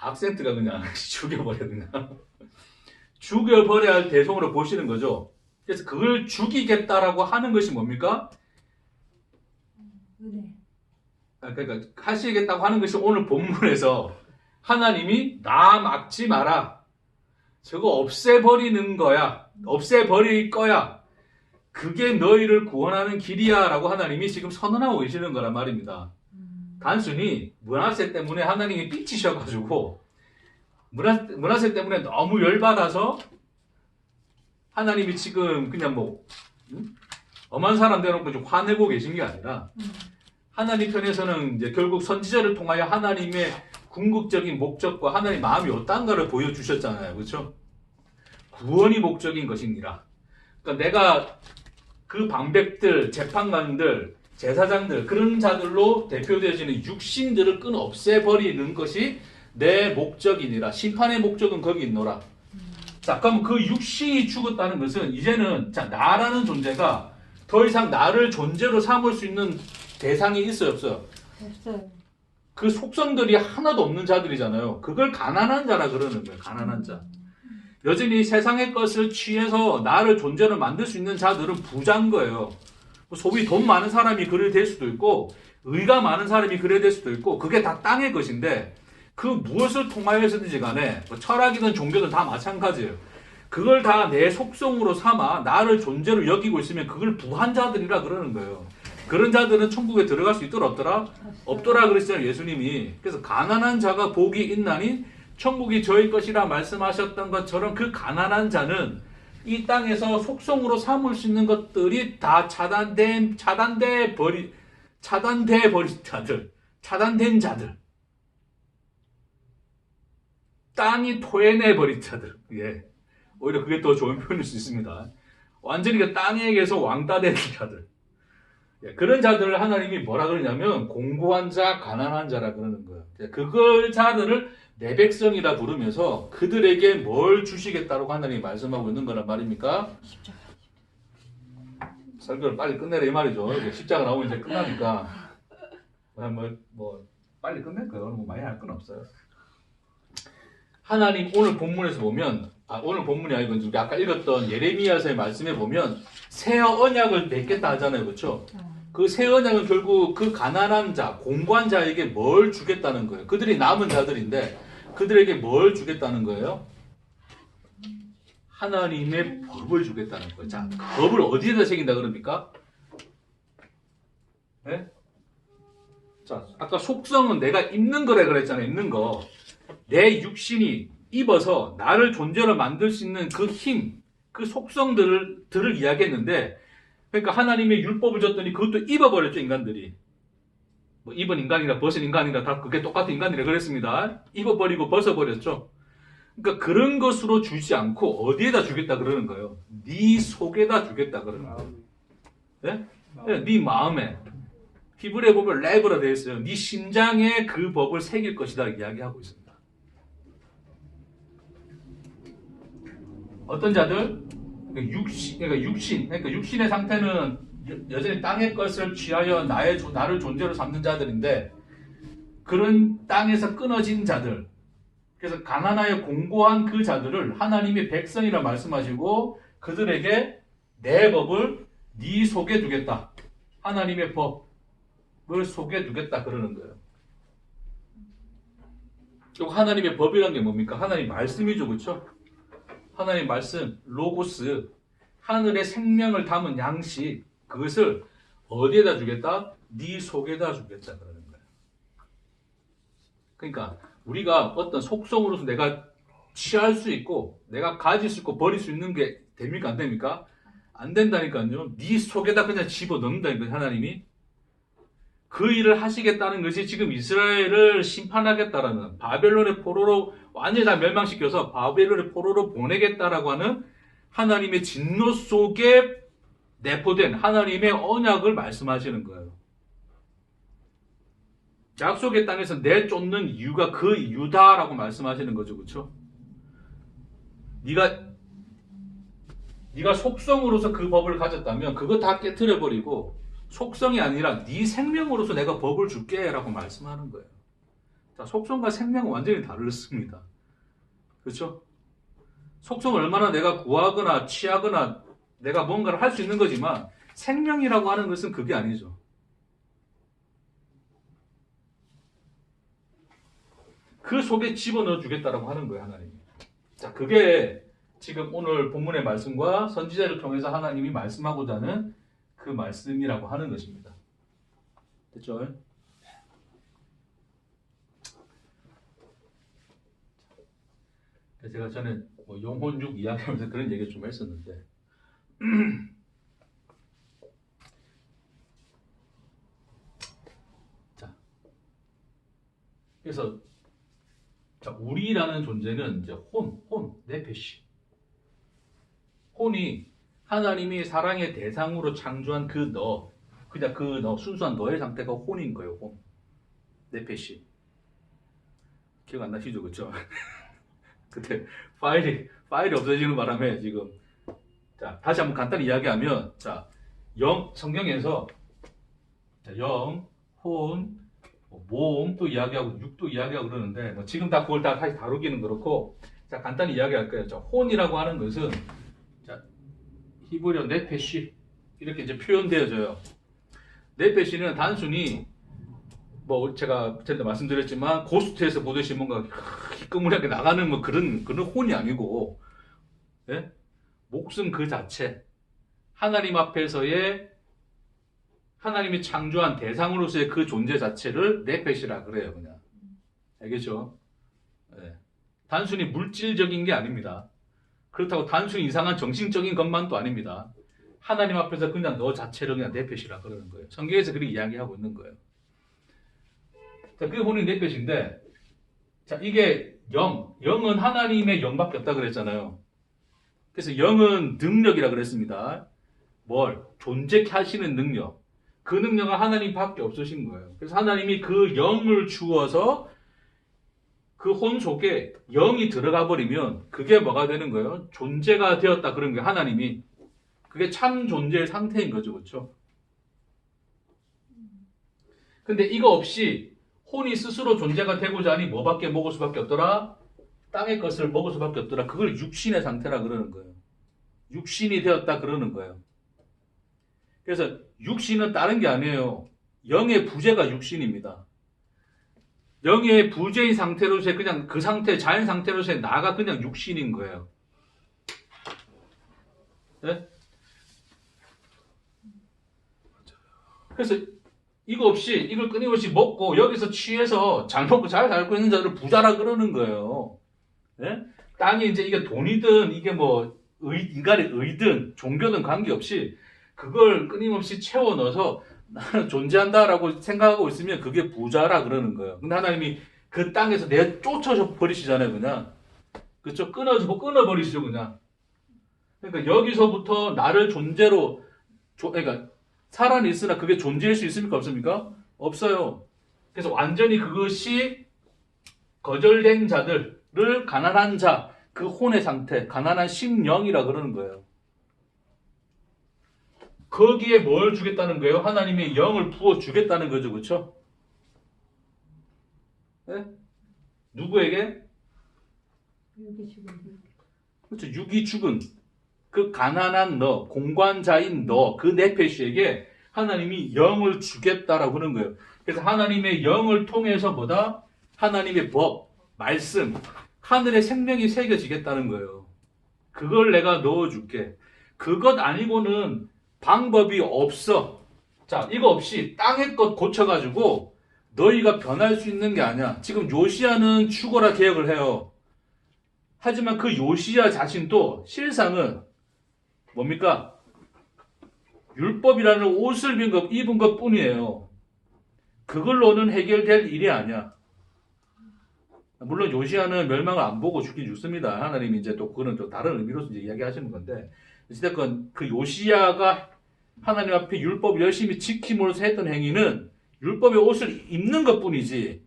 Speaker 1: 악센트가 그냥 죽여버려 그냥 죽여버려야 할 대상으로 보시는 거죠. 그래서 그걸 죽이겠다라고 하는 것이 뭡니까? 그러니까 하시겠다고 하는 것이 오늘 본문에서 하나님이 나 막지 마라. 저거 없애버리는 거야. 없애버릴 거야. 그게 너희를 구원하는 길이야라고 하나님이 지금 선언하고 계시는 거란 말입니다. 단순히 므낫세 때문에 하나님이 삐치셔가지고 므낫세 때문에 너무 열받아서 하나님이 지금 그냥 뭐 엄한 사람 대놓고 좀 화내고 계신 게 아니라 하나님 편에서는 이제 결국 선지자를 통하여 하나님의 궁극적인 목적과 하나님의 마음이 어떤가를 보여주셨잖아요. 그렇죠? 구원이 목적인 것이니라. 그러니까 내가 그 방백들, 재판관들, 제사장들 그런 자들로 대표되어지는 육신들을 끊어 없애버리는 것이 내 목적이니라. 심판의 목적은 거기 있노라. 자, 그럼 그 육신이 죽었다는 것은 이제는 자 나라는 존재가 더 이상 나를 존재로 삼을 수 있는 대상이 있어요, 없어요?
Speaker 4: 없어요.
Speaker 1: 그 속성들이 하나도 없는 자들이잖아요. 그걸 가난한 자라 그러는 거예요. 가난한 자. 여전히 세상의 것을 취해서 나를 존재로 만들 수 있는 자들은 부자인 거예요. 소위 돈 많은 사람이 그래 될 수도 있고 의가 많은 사람이 그래 될 수도 있고 그게 다 땅의 것인데 그 무엇을 통하여서든지 간에 뭐 철학이든 종교든 다 마찬가지예요. 그걸 다 내 속성으로 삼아 나를 존재로 여기고 있으면 그걸 부한자들이라 그러는 거예요. 그런 자들은 천국에 들어갈 수 있더라 없더라? 없더라 그랬잖아요, 예수님이. 그래서 가난한 자가 복이 있나니 천국이 저희 것이라 말씀하셨던 것처럼 그 가난한 자는 이 땅에서 속성으로 삼을 수 있는 것들이 다 차단된 자들. 땅이 토해내 버린 자들. 예. 오히려 그게 더 좋은 표현일 수 있습니다. 완전히 그 땅에게서 왕따 된 자들. 예. 그런 자들을 하나님이 뭐라 그러냐면 공고한 자, 가난한 자라 그러는 거예요. 예. 그걸 자들을 내 백성이라 부르면서 그들에게 뭘 주시겠다고 하나님이 말씀하고 있는 거란 말입니까?
Speaker 4: 십자가.
Speaker 1: 설교를 빨리 끝내라 이 말이죠. 이제 십자가 나오면 이제 끝나니까 뭐 빨리 끝낼 거예요. 뭐 많이 할 건 없어요. 하나님 오늘 본문에서 보면 오늘 본문이 아니고 우리 아까 읽었던 예레미야서의 말씀에 보면 새 언약을 맺겠다 하잖아요. 그렇죠? 그 새 언약은 결국 그 가난한 자, 공고한 자에게 뭘 주겠다는 거예요. 그들이 남은 자들인데 그들에게 뭘 주겠다는 거예요? 하나님의 법을 주겠다는 거예요. 자, 그 법을 어디에다 새긴다 그럽니까? 네? 자, 아까 속성은 내가 입는 거래 그랬잖아요. 입는 거. 내 육신이 입어서 나를 존재로 만들 수 있는 그 힘, 그 속성들을 이야기했는데 그러니까 하나님의 율법을 줬더니 그것도 입어버렸죠, 인간들이. 뭐 입은 인간이라 벗은 인간이라 다 그게 똑같은 인간이라 그랬습니다. 입어버리고 벗어버렸죠. 그러니까 그런 것으로 주지 않고 어디에다 주겠다 그러는 거예요. 네 속에다 주겠다 그러는 거예요. 네? 네 마음에. 히브리어 보면 레브라 되어 있어요. 네 심장에 그 법을 새길 것이다 이야기하고 있습니다. 어떤 자들? 그러니까 육신의 상태는 여전히 땅의 것을 취하여 나를 존재로 삼는 자들인데 그런 땅에서 끊어진 자들, 그래서 가난하여 공고한 그 자들을 하나님의 백성이라 말씀하시고 그들에게 내 법을 네 속에 두겠다. 하나님의 법을 속에 두겠다 그러는 거예요. 하나님의 법이라는 게 뭡니까? 하나님 말씀이죠, 그렇죠? 하나님 말씀, 로고스, 하늘의 생명을 담은 양식, 그것을 어디에다 주겠다? 네 속에다 주겠다 그러는 거예요. 그러니까 우리가 어떤 속성으로서 내가 취할 수 있고 내가 가질 수 있고 버릴 수 있는 게 됩니까? 안 됩니까? 안 된다니까요. 네 속에다 그냥 집어넣는다니까요. 하나님이. 그 일을 하시겠다는 것이 지금 이스라엘을 심판하겠다라는 바벨론의 포로로 완전히 다 멸망시켜서 바벨론의 포로로 보내겠다라고 하는 하나님의 진노 속에 내포된 하나님의 언약을 말씀하시는 거예요. 약속의 땅에서 내쫓는 이유가 그 이유다라고 말씀하시는 거죠. 그렇죠? 네가 속성으로서 그 법을 가졌다면 그거 다 깨트려버리고 속성이 아니라 네 생명으로서 내가 법을 줄게 라고 말씀하는 거예요. 자, 속성과 생명은 완전히 다르습니다. 그렇죠? 속성을 얼마나 내가 구하거나 취하거나 내가 뭔가를 할 수 있는 거지만 생명이라고 하는 것은 그게 아니죠. 그 속에 집어넣어 주겠다라고 하는 거예요, 하나님이. 자, 그게 지금 오늘 본문의 말씀과 선지자를 통해서 하나님이 말씀하고자 하는 그 말씀이라고 하는 것입니다. 됐죠? 제가 전에 뭐 영혼육 이야기하면서 그런 얘기를 좀 했었는데 자, 그래서 자, 우리라는 존재는 이제 네페시. 혼이 하나님이 사랑의 대상으로 창조한 그 그냥 그 순수한 너의 상태가 혼인 거예요. 혼. 네페시. 기억 안 나시죠, 그렇죠? 그때 파일이 없어지는 바람에 지금 자 다시 한번 간단히 이야기하면 자 성경에서 자, 영, 혼, 몸 또 이야기하고 육도 이야기하고 그러는데 뭐 지금 다 그걸 다 다시 다루기는 그렇고 자 간단히 이야기할까요? 자, 혼이라고 하는 것은 자 히브리어 네페시 이렇게 이제 표현되어져요. 네페시는 단순히 뭐 제가 전에 말씀드렸지만 고스트에서 보듯이 뭔가 희끄무하게 나가는 뭐 그런 혼이 아니고 예? 목숨 그 자체 하나님 앞에서의 하나님이 창조한 대상으로서의 그 존재 자체를 네펫이라 그래요. 그냥 알겠죠? 예. 단순히 물질적인 게 아닙니다. 그렇다고 단순히 이상한 정신적인 것만도 아닙니다. 하나님 앞에서 그냥 너 자체를 그냥 네펫이라 그러는 거예요. 성경에서 그렇게 이야기하고 있는 거예요. 자, 그게 혼이 네펫인데, 자, 이게 영은 하나님의 영밖에 없다 그랬잖아요. 그래서 영은 능력이라 그랬습니다. 존재케 하시는 능력. 그 능력은 하나님밖에 없으신 거예요. 그래서 하나님이 그 영을 주어서 그 혼 속에 영이 들어가 버리면 그게 뭐가 되는 거예요? 존재가 되었다 그런 거예요. 하나님이. 그게 참 존재의 상태인 거죠. 그렇죠? 근데 이거 없이 혼이 스스로 존재가 되고자 하니 뭐밖에 먹을 수밖에 없더라? 땅의 것을 먹을 수밖에 없더라. 그걸 육신의 상태라 그러는 거예요. 육신이 되었다 그러는 거예요. 그래서 육신은 다른 게 아니에요. 영의 부재가 육신입니다. 영의 부재인 상태로서의 그냥 그 상태, 자연 상태로서의 나가 그냥 육신인 거예요. 네? 그래서 이거 없이 이걸 끊임없이 먹고 여기서 취해서 잘 먹고 잘 살고 있는 자들을 부자라 그러는 거예요. 네? 땅이 이제 이게 돈이든 이게 뭐 인간의 의든 종교든 관계없이 그걸 끊임없이 채워 넣어서 나는 존재한다라고 생각하고 있으면 그게 부자라 그러는 거예요. 근데 하나님이 그 땅에서 쫓아져 버리시잖아요, 그냥. 그쵸? 끊어버리시죠, 그냥. 그러니까 여기서부터 나를 존재로, 그러니까 살아있으나 그게 존재할 수 있습니까? 없습니까? 없어요. 그래서 완전히 그것이 거절된 자들을 가난한 자, 그 혼의 상태, 가난한 심령이라 그러는 거예요. 거기에 뭘 주겠다는 거예요? 하나님의 영을 부어 주겠다는 거죠. 그렇죠? 네? 누구에게? 그렇죠. 육이 죽은 그 가난한 너, 공관자인 너, 그 네페시에게 하나님이 영을 주겠다라고 하는 거예요. 그래서 하나님의 영을 통해서 하나님의 법, 말씀, 하늘의 생명이 새겨지겠다는 거예요. 그걸 내가 넣어줄게. 그것 아니고는 방법이 없어. 자, 이거 없이 땅의 것 고쳐가지고 너희가 변할 수 있는 게 아니야. 지금 요시야는 죽어라 개혁을 해요. 하지만 그 요시야 자신도 실상은 뭡니까? 율법이라는 옷을 입은 것 뿐이에요. 그걸로는 해결될 일이 아니야. 물론 요시야는 멸망을 안 보고 죽긴 죽습니다. 하나님이 이제 또 그거는 또 다른 의미로서 이제 이야기하시는 건데, 어쨌든 그 요시야가 하나님 앞에 율법을 열심히 지킴으로써 했던 행위는 율법의 옷을 입는 것 뿐이지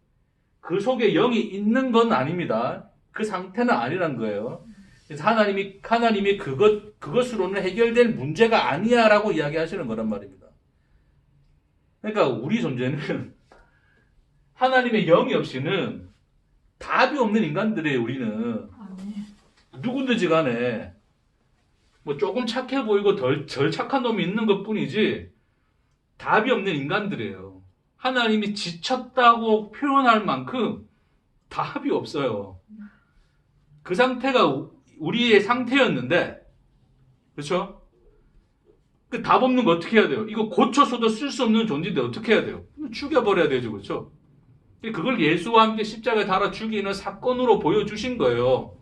Speaker 1: 그 속에 영이 있는 건 아닙니다. 그 상태는 아니란 거예요. 그래서 하나님이 그것으로는 해결될 문제가 아니야라고 이야기하시는 거란 말입니다. 그러니까 우리 존재는 하나님의 영이 없이는 답이 없는 인간들이에요. 우리는 누구든지 간에 뭐 조금 착해 보이고 덜 착한 놈이 있는 것 뿐이지 답이 없는 인간들이에요. 하나님이 지쳤다고 표현할 만큼 답이 없어요. 그 상태가 우리의 상태였는데, 그렇죠? 그 답 없는 거 어떻게 해야 돼요? 이거 고쳐서도 쓸 수 없는 존재인데 어떻게 해야 돼요? 죽여버려야 되죠, 그렇죠? 그걸 예수와 함께 십자가에 달아 죽이는 사건으로 보여주신 거예요.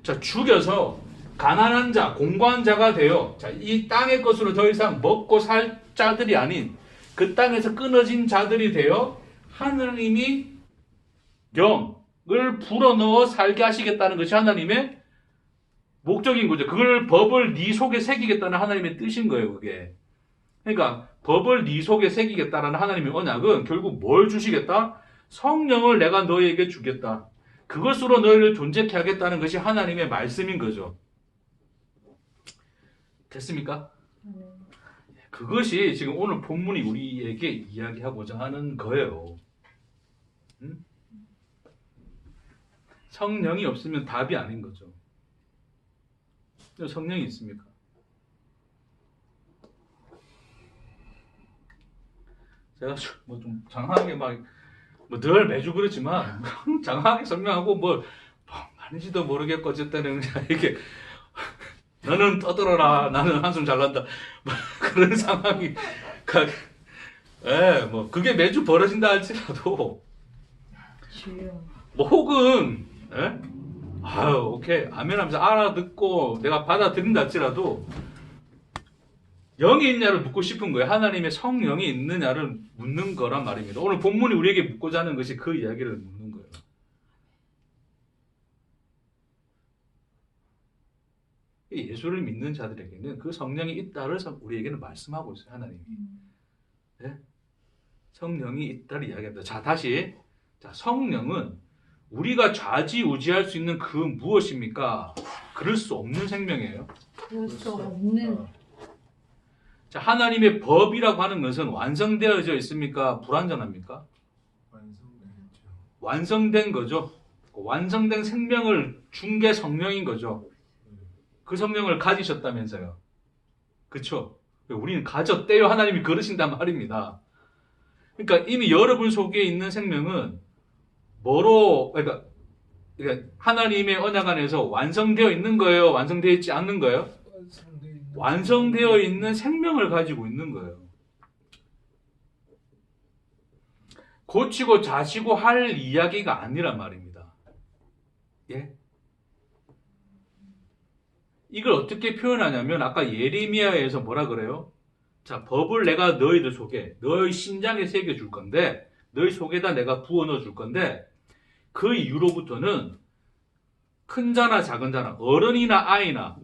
Speaker 1: 자, 죽여서 가난한 자, 공고한 자가 되어, 자, 이 땅의 것으로 더 이상 먹고 살 자들이 아닌 그 땅에서 끊어진 자들이 되어 하나님이 영을 불어넣어 살게 하시겠다는 것이 하나님의 목적인 거죠. 그걸 법을 네 속에 새기겠다는 하나님의 뜻인 거예요, 그게. 그러니까 법을 네 속에 새기겠다라는 하나님의 언약은 결국 뭘 주시겠다? 성령을 내가 너희에게 주겠다. 그것으로 너희를 존재케 하겠다는 것이 하나님의 말씀인 거죠. 됐습니까? 그것이 지금 오늘 본문이 우리에게 이야기하고자 하는 거예요. 응? 성령이 없으면 답이 아닌 거죠. 성령이 있습니까? 제가 뭐 좀 장황하게 늘 매주 그렇지만 장황하게 설명하고 아닌지도 모르겠고 어쨌든 그냥 이렇게 너는 떠들어라 나는 한숨 잘난다 그런 상황이 그게 매주 벌어진다 할지라도 혹은 오케이 아멘 하면서 알아듣고 내가 받아들인다 할지라도 영이 있냐를 묻고 싶은 거예요. 하나님의 성령이 있느냐를 묻는 거란 말입니다. 오늘 본문이 우리에게 묻고자 하는 것이 그 이야기를 묻는 거예요. 예수를 믿는 자들에게는 그 성령이 있다를 우리에게는 말씀하고 있어요. 하나님이. 네? 성령이 있다를 이야기합니다. 자, 다시. 자, 성령은 우리가 좌지우지할 수 있는 그 무엇입니까? 그럴 수 없는 생명이에요.
Speaker 4: 그럴 수 없는.
Speaker 1: 자, 하나님의 법이라고 하는 것은 완성되어져 있습니까? 불완전합니까? 완성된 거죠. 완성된 생명을 준 게 성령인 거죠. 그 성령을 가지셨다면서요. 그렇죠? 우리는 가졌대요. 하나님이 그러신단 말입니다. 그러니까 이미 여러분 속에 있는 생명은 그러니까 하나님의 언약 안에서 완성되어 있는 거예요? 완성되어 있지 않는 거예요? 완성되어 있는 생명을 가지고 있는 거예요. 고치고 자시고 할 이야기가 아니란 말입니다. 예? 이걸 어떻게 표현하냐면 아까 예레미야에서 뭐라 그래요? 자, 법을 내가 너희들 속에 너희 심장에 새겨 줄 건데 너희 속에다 내가 부어 넣어 줄 건데 그 이후로부터는 큰 자나 작은 자나 어른이나 아이나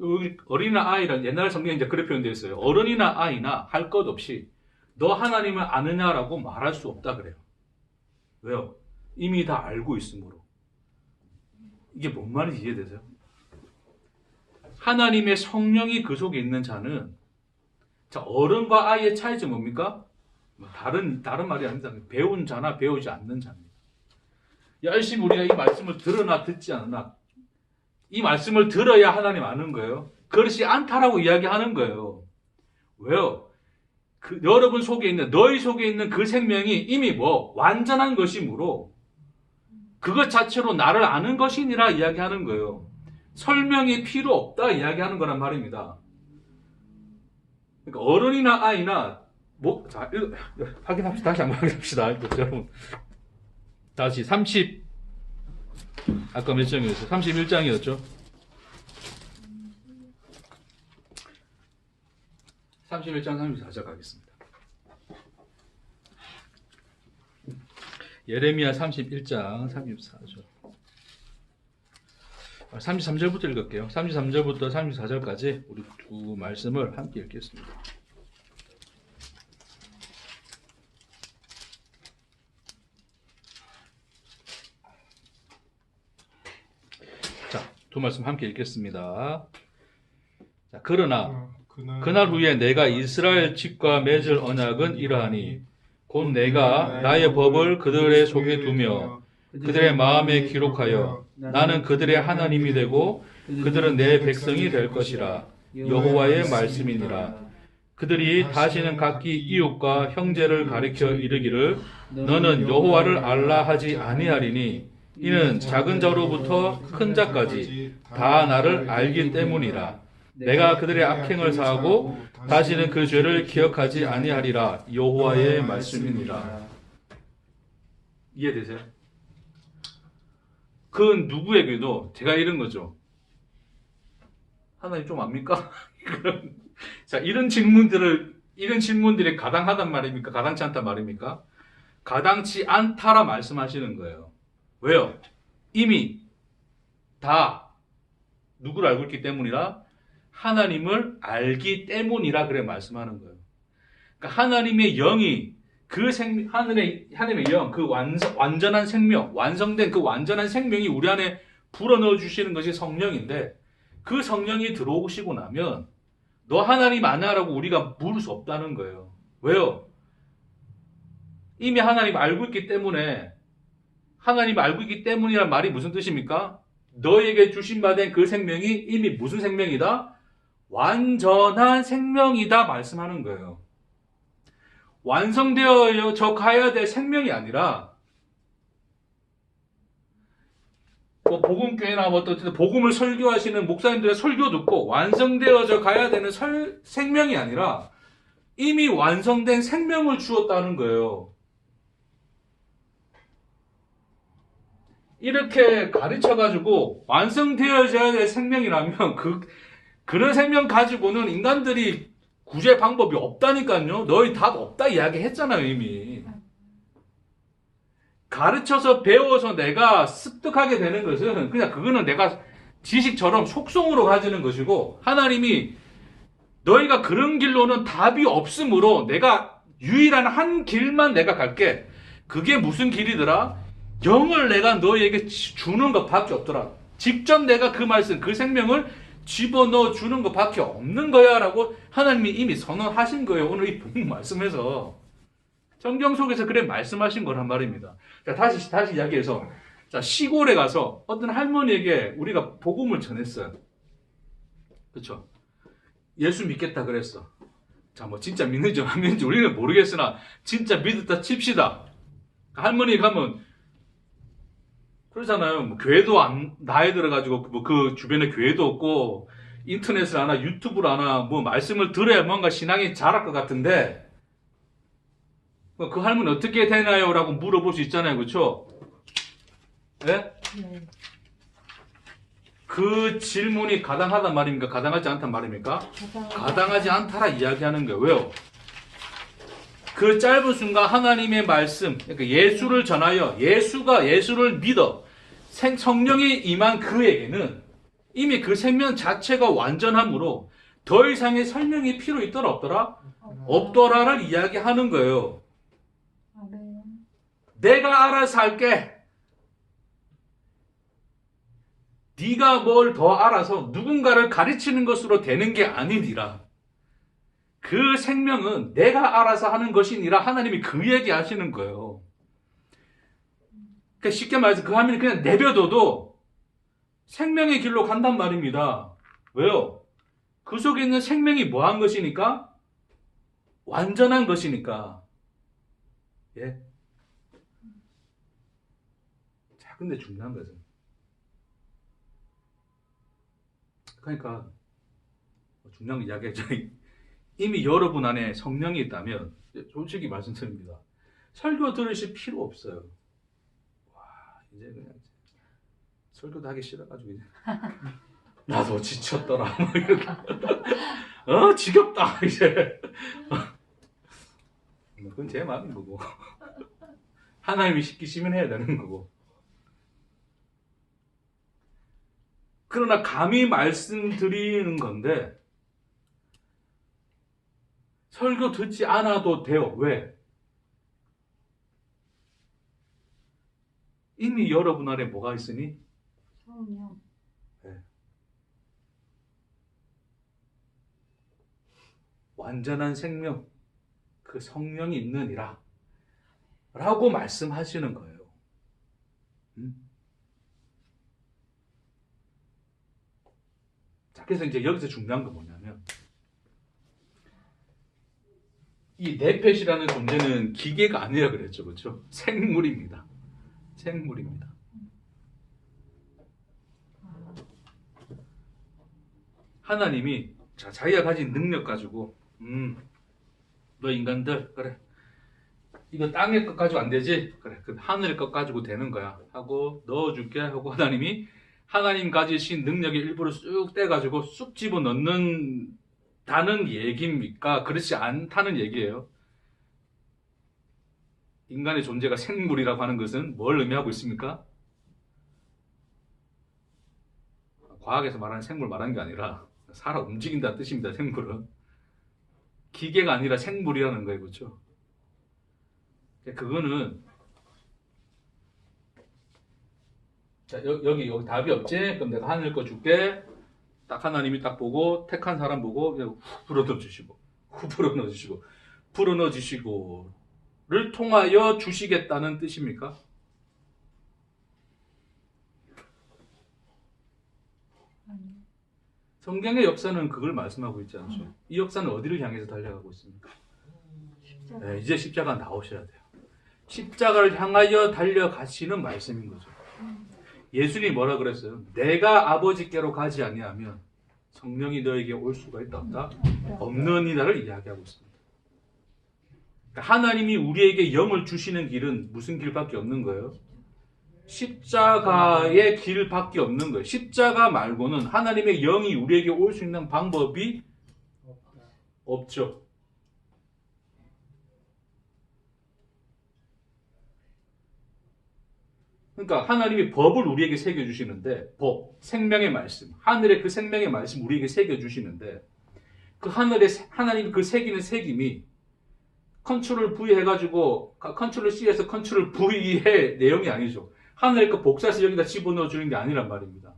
Speaker 1: 어린이나 아이란 옛날 성경에 이제 그렇게 표현되어 있어요. 어른이나 아이나 할 것 없이 너 하나님을 아느냐라고 말할 수 없다 그래요. 왜요? 이미 다 알고 있으므로. 이게 뭔 말인지 이해되세요? 하나님의 성령이 그 속에 있는 자는 자, 어른과 아이의 차이점이 뭡니까? 다른 말이 아닙니다. 배운 자나 배우지 않는 자입니다. 열심히 우리가 이 말씀을 들으나 듣지 않으나 이 말씀을 들어야 하나님 아는 거예요. 그렇지 않다라고 이야기하는 거예요. 왜요? 여러분 속에 있는 너희 속에 있는 그 생명이 이미 완전한 것이므로 그것 자체로 나를 아는 것이니라 이야기하는 거예요. 설명이 필요 없다 이야기하는 거란 말입니다. 그러니까 어른이나 아이나 자, 확인합시다. 다시 한번 확인합시다. 여러분 다시 아까 몇 장이었어요? 31장이었죠? 31장 34절 가겠습니다. 예레미야 31장 34절 33절부터 읽을게요. 33절부터 34절까지 우리 두 말씀을 함께 읽겠습니다. 자, 두 말씀 함께 읽겠습니다. 자, 그러나 그날 후에 내가 이스라엘 집과 맺을 언약은 이러하니 곧 내가 나의 법을 그들의 속에 두며 그들의 마음에 기록하여 나는 그들의 하나님이 되고 그들은 내 백성이 될 것이라. 여호와의 말씀이니라. 그들이 다시는 각기 이웃과 형제를 가리켜 이르기를 너는 여호와를 알라 하지 아니하리니 이는 작은 자로부터 큰 자까지 다 나를 알기 때문이라. 내가 그들의 악행을 사하고 다시는 그 죄를 기억하지 아니하리라. 여호와의 말씀이니라. 이해되세요? 그 누구에게도 제가 이런 거죠. 하나님 좀 압니까? 자, 이런 질문들이 가당하단 말입니까? 가당치 않단 말입니까? 가당치 않다라 말씀하시는 거예요. 왜요? 이미 다 누구를 알고 있기 때문이라? 하나님을 알기 때문이라 그래 말씀하는 거예요. 그러니까 하나님의 영이 하나님의 영, 그 완전한 생명, 완성된 그 완전한 생명이 우리 안에 불어넣어 주시는 것이 성령인데, 그 성령이 들어오시고 나면 너 하나님 아냐라고 우리가 물을 수 없다는 거예요. 왜요? 이미 하나님 알고 있기 때문에, 하나님 알고 있기 때문이란 말이 무슨 뜻입니까? 너에게 주신 바 된 그 생명이 이미 무슨 생명이다? 완전한 생명이다 말씀하는 거예요. 완성되어 가야 될 생명이 아니라, 뭐 복음교회나 뭐 또 복음을 설교하시는 목사님들의 설교 듣고 완성되어져 가야 되는 생명이 아니라 이미 완성된 생명을 주었다는 거예요. 이렇게 가르쳐가지고 완성되어져야 될 생명이라면 그런 생명 가지고는 인간들이 구제 방법이 없다니까요. 너희 답 없다 이야기했잖아요, 이미. 가르쳐서 배워서 내가 습득하게 되는 것은 그냥 그거는 내가 지식처럼 속성으로 가지는 것이고, 하나님이 너희가 그런 길로는 답이 없으므로 내가 유일한 한 길만 내가 갈게. 그게 무슨 길이더라? 영을 내가 너희에게 주는 것밖에 없더라. 직접 내가 그 말씀, 그 생명을 집어넣어 주는 것밖에 없는 거야 라고 하나님이 이미 선언하신 거예요. 오늘 이 본문 말씀에서. 성경 속에서 그래 말씀하신 거란 말입니다. 자, 다시 이야기해서, 자, 시골에 가서 어떤 할머니에게 우리가 복음을 전했어요. 그렇죠? 예수 믿겠다 그랬어. 자, 뭐 진짜 믿는지 안 믿는지 우리는 모르겠으나 진짜 믿었다 칩시다. 할머니 가면 그러잖아요. 뭐 교회도 나이 들어가지고 뭐 그 주변에 교회도 없고 인터넷을 하나 유튜브를 하나 뭐 말씀을 들어야 뭔가 신앙이 자랄 것 같은데, 그 할머니 어떻게 되나요? 라고 물어볼 수 있잖아요. 그렇죠? 네?
Speaker 4: 네.
Speaker 1: 그 질문이 가당하단 말입니까? 가당하지 않단 말입니까? 가당하지 않다라 이야기하는 거예요. 왜요? 그 짧은 순간 하나님의 말씀, 그러니까 예수를 전하여 예수를 믿어 성령이 임한 그에게는 이미 그 생명 자체가 완전함으로 더 이상의 설명이 필요 있더라 없더라? 없더라를 이야기하는 거예요. 내가 알아서 할게. 네가 뭘 더 알아서 누군가를 가르치는 것으로 되는 게 아니니라. 그 생명은 내가 알아서 하는 것이니라. 하나님이 그 얘기 하시는 거예요. 그러니까 쉽게 말해서 그 화면을 그냥 내버려둬도 생명의 길로 간단 말입니다. 왜요? 그 속에 있는 생명이 뭐한 것이니까? 완전한 것이니까. 예. 자, 근데 중요한 것은, 그러니까 중요한 이야기죠. 이미 여러분 안에 성령이 있다면 솔직히 말씀드립니다. 설교 들으실 필요 없어요. 와, 이제 그냥 설교도 하기 싫어가지고 이제 나도 지쳤더라. 뭐 이렇게 지겹다 이제. 그건 제 마음인 거고 하나님이 시키시면 해야 되는 거고. 그러나 감히 말씀드리는 건데, 설교 듣지 않아도 돼요. 왜? 이미 여러분 안에 뭐가 있으니?
Speaker 4: 성령.
Speaker 1: 네. 완전한 생명, 그 성령이 있느니라 라고 말씀하시는 거예요. 자, 그래서 이제 여기서 중요한 건 뭐냐면, 이 네펫이라는 존재는 기계가 아니라 그랬죠. 그렇죠? 생물입니다. 생물입니다. 하나님이 자기가 가진 능력 가지고 너 인간들 그래 이거 땅의 것 가지고 안 되지? 그래 그 하늘의 것 가지고 되는 거야 하고 넣어줄게 하고 하나님이 하나님 가지신 능력의 일부를 쑥 떼가지고 쑥 집어넣는다는 얘기입니까? 그렇지 않다는 얘기예요. 인간의 존재가 생물이라고 하는 것은 뭘 의미하고 있습니까? 과학에서 말하는 생물 말하는 게 아니라 살아 움직인다는 뜻입니다. 생물은 기계가 아니라 생물이라는 거예요. 그렇죠? 그거는 자, 여기 답이 없지? 그럼 내가 하늘 거 줄게. 딱 하나님이 딱 보고 택한 사람 보고 그냥 후 불어넣어 주시고 후 불어넣어 주시고 불어넣어 주시고를 통하여 주시겠다는 뜻입니까? 성경의 역사는 그걸 말씀하고 있지 않죠. 이 역사는 어디를 향해서 달려가고 있습니까? 네, 이제 십자가 나오셔야 돼요. 십자가를 향하여 달려가시는 말씀인 거죠. 예수님이 뭐라 그랬어요? 내가 아버지께로 가지 아니하면 성령이 너에게 올 수가 있다 없다? 없느니라를 이야기하고 있습니다. 그러니까 하나님이 우리에게 영을 주시는 길은 무슨 길밖에 없는 거예요? 십자가의 길밖에 없는 거예요. 십자가 말고는 하나님의 영이 우리에게 올 수 있는 방법이 없죠. 그러니까 하나님이 법을 우리에게 새겨주시는데 법, 생명의 말씀, 하늘의 그 생명의 말씀 우리에게 새겨주시는데 그 하나님이 그 새기는 새김이 컨트롤 V 해가지고 컨트롤 C에서 컨트롤 V의 내용이 아니죠. 하늘의 그 복사해서 여기다 집어넣어 주는 게 아니란 말입니다.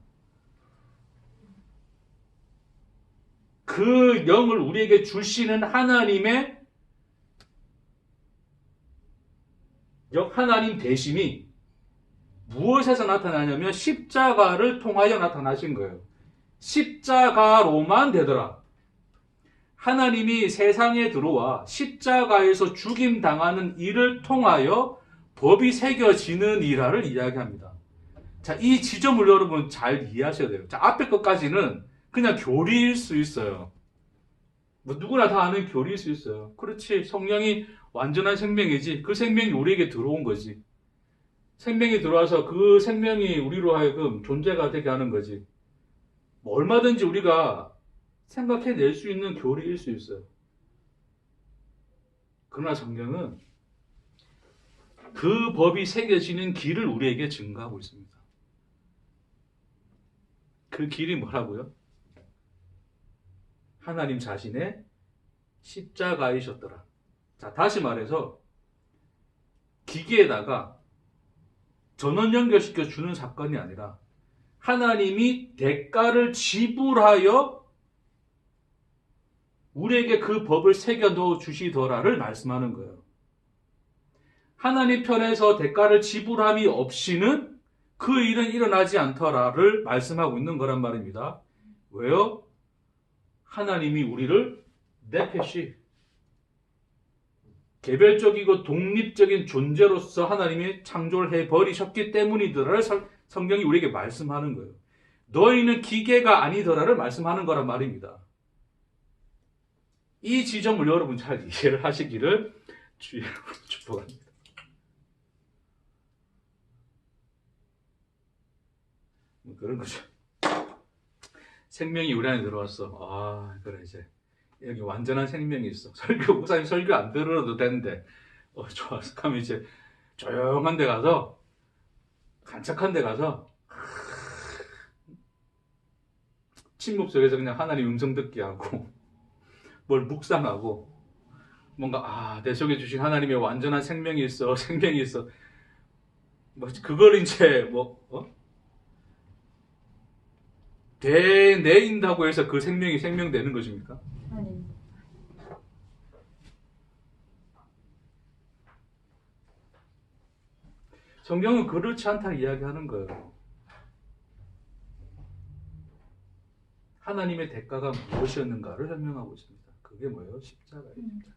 Speaker 1: 그 영을 우리에게 주시는 하나님의 하나님 대심이 무엇에서 나타나냐면 십자가를 통하여 나타나신 거예요. 십자가로만 되더라. 하나님이 세상에 들어와 십자가에서 죽임당하는 일을 통하여 법이 새겨지는 일화를 이야기합니다. 자, 이 지점을 여러분 잘 이해하셔야 돼요. 자, 앞에 것까지는 그냥 교리일 수 있어요. 뭐 누구나 다 아는 교리일 수 있어요. 그렇지. 성령이 완전한 생명이지. 그 생명이 우리에게 들어온 거지. 생명이 들어와서 그 생명이 우리로 하여금 존재가 되게 하는 거지. 뭐 얼마든지 우리가 생각해낼 수 있는 교리일 수 있어요. 그러나 성경은 그 법이 새겨지는 길을 우리에게 증거하고 있습니다. 그 길이 뭐라고요? 하나님 자신의 십자가이셨더라. 자, 다시 말해서 기계에다가 전원 연결시켜 주는 사건이 아니라 하나님이 대가를 지불하여 우리에게 그 법을 새겨 넣어 주시더라를 말씀하는 거예요. 하나님 편에서 대가를 지불함이 없이는 그 일은 일어나지 않더라를 말씀하고 있는 거란 말입니다. 왜요? 하나님이 우리를 네페시 개별적이고 독립적인 존재로서 하나님이 창조를 해버리셨기 때문이더라를 성경이 우리에게 말씀하는 거예요. 너희는 기계가 아니더라를 말씀하는 거란 말입니다. 이 지점을 여러분 잘 이해를 하시기를 주의 이름으로 축복합니다. 그런 거죠. 생명이 우리 안에 들어왔어. 아, 그래 이제 여기 완전한 생명이 있어. 목사님 설교 안 들어도 되는데 좋았어. 그럼 이제 조용한 데 가서 간착한 데 가서 침묵 속에서 그냥 하나님 음성 듣기 하고 뭘 묵상하고 뭔가 내 속에 주신 하나님의 완전한 생명이 있어. 생명이 있어. 뭐 그걸 이제 되뇌인다고 해서 그 생명이 생명되는 것입니까? 성경은 그렇지 않다 이야기하는 거예요. 하나님의 대가가 무엇이었는가를 설명하고 있습니다. 그게 뭐예요? 십자가입니다.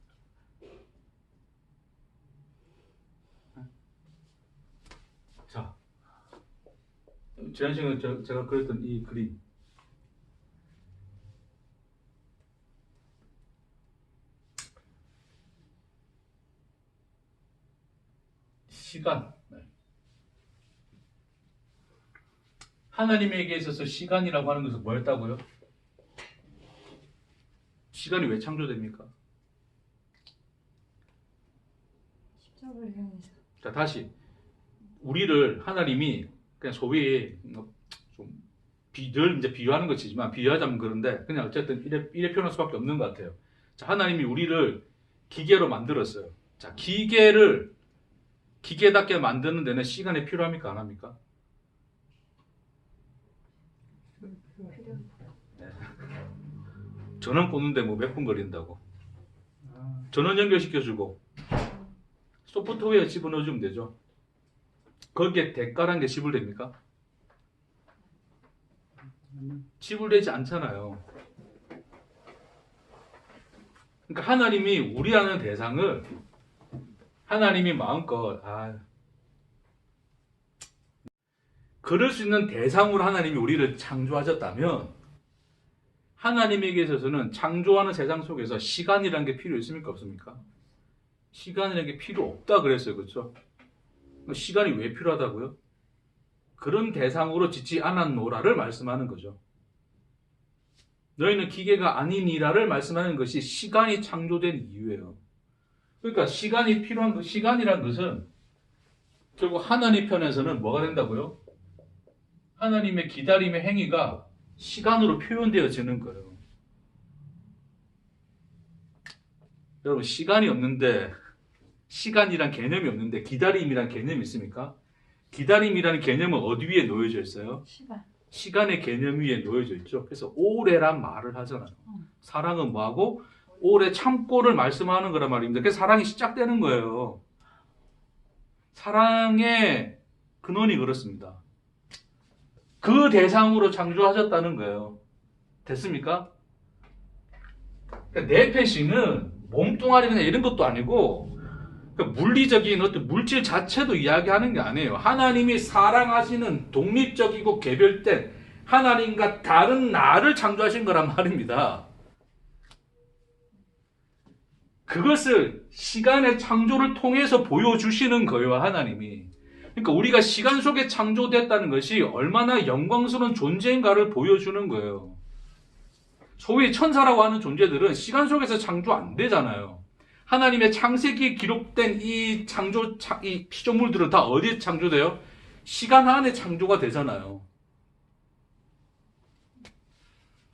Speaker 1: 자, 지난 시간에 제가 그렸던 이 그림 시간. 네. 하나님에게 있어서 시간이라고 하는 것은 뭐였다고요? 시간이 왜 창조됩니까?
Speaker 4: 십자가를 향해서.
Speaker 1: 자, 다시 우리를 하나님이 그냥 소위 좀 늘 이제 비유하는 것이지만 비유하자면 그런데 그냥 어쨌든 이래 표현할 수밖에 없는 것 같아요. 자, 하나님이 우리를 기계로 만들었어요. 자, 기계를 기계답게 만드는 데는 시간이 필요합니까? 안 합니까? 전원 꽂는데 뭐 몇 분 걸린다고. 전원 연결시켜주고 소프트웨어 집어넣어주면 되죠. 거기에 대가란 게 지불됩니까? 지불되지 않잖아요. 그러니까 하나님이 우리라는 대상을 하나님이 마음껏 그럴 수 있는 대상으로 하나님이 우리를 창조하셨다면 하나님에게 있어서는 창조하는 세상 속에서 시간이라는 게 필요 있습니까? 없습니까? 시간이라는 게 필요 없다 그랬어요. 그렇죠? 시간이 왜 필요하다고요? 그런 대상으로 짓지 않았노라를 말씀하는 거죠. 너희는 기계가 아니니라를 말씀하는 것이 시간이 창조된 이유예요. 그러니까 시간이 필요한 것, 시간이란 것은 결국 하나님 편에서는 뭐가 된다고요? 하나님의 기다림의 행위가 시간으로 표현되어지는 거예요. 여러분, 시간이 없는데, 시간이란 개념이 없는데 기다림이란 개념이 있습니까? 기다림이라는 개념은 어디 위에 놓여져 있어요?
Speaker 4: 시간.
Speaker 1: 시간의 개념 위에 놓여져 있죠. 그래서 오래란 말을 하잖아요. 사랑은 뭐하고? 오래 참고를 말씀하는 거란 말입니다. 그래서 사랑이 시작되는 거예요. 사랑의 근원이 그렇습니다. 그 대상으로 창조하셨다는 거예요. 됐습니까? 그러니까 내패시는 몸뚱아리 그냥 이런 것도 아니고 그러니까 물리적인 어떤 물질 자체도 이야기하는 게 아니에요. 하나님이 사랑하시는 독립적이고 개별된 하나님과 다른 나를 창조하신 거란 말입니다. 그것을 시간의 창조를 통해서 보여주시는 거예요, 하나님이. 그러니까 우리가 시간 속에 창조됐다는 것이 얼마나 영광스러운 존재인가를 보여주는 거예요. 소위 천사라고 하는 존재들은 시간 속에서 창조 안 되잖아요. 하나님의 창세기에 기록된 이 피조물들은 다 어디에 창조돼요? 시간 안에 창조가 되잖아요.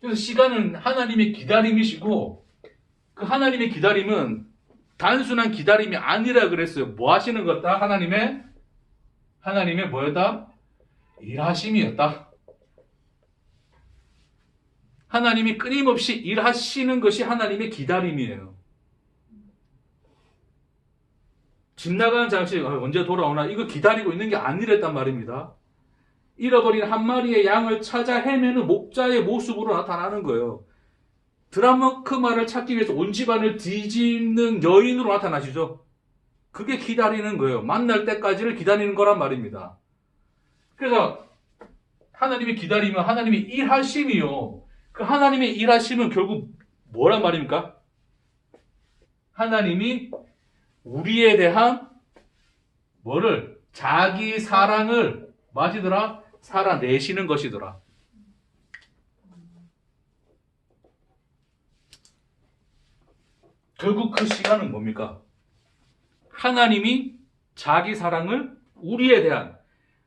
Speaker 1: 그래서 시간은 하나님의 기다림이시고 그 하나님의 기다림은 단순한 기다림이 아니라 그랬어요. 뭐 하시는 거다? 하나님의 뭐였다? 일하심이었다. 하나님이 끊임없이 일하시는 것이 하나님의 기다림이에요. 집 나가는 장식 언제 돌아오나 이거 기다리고 있는 게 아니랬단 말입니다. 잃어버린 한 마리의 양을 찾아 헤매는 목자의 모습으로 나타나는 거예요. 드라마크마를 찾기 위해서 온 집안을 뒤집는 여인으로 나타나시죠. 그게 기다리는 거예요. 만날 때까지를 기다리는 거란 말입니다. 그래서 하나님이 기다리면 하나님이 일하심이요. 그 하나님의 일하심은 결국 뭐란 말입니까? 하나님이 우리에 대한 뭐를? 자기 사랑을 마시더라? 살아내시는 것이더라. 결국 그 시간은 뭡니까? 하나님이 자기 사랑을 우리에 대한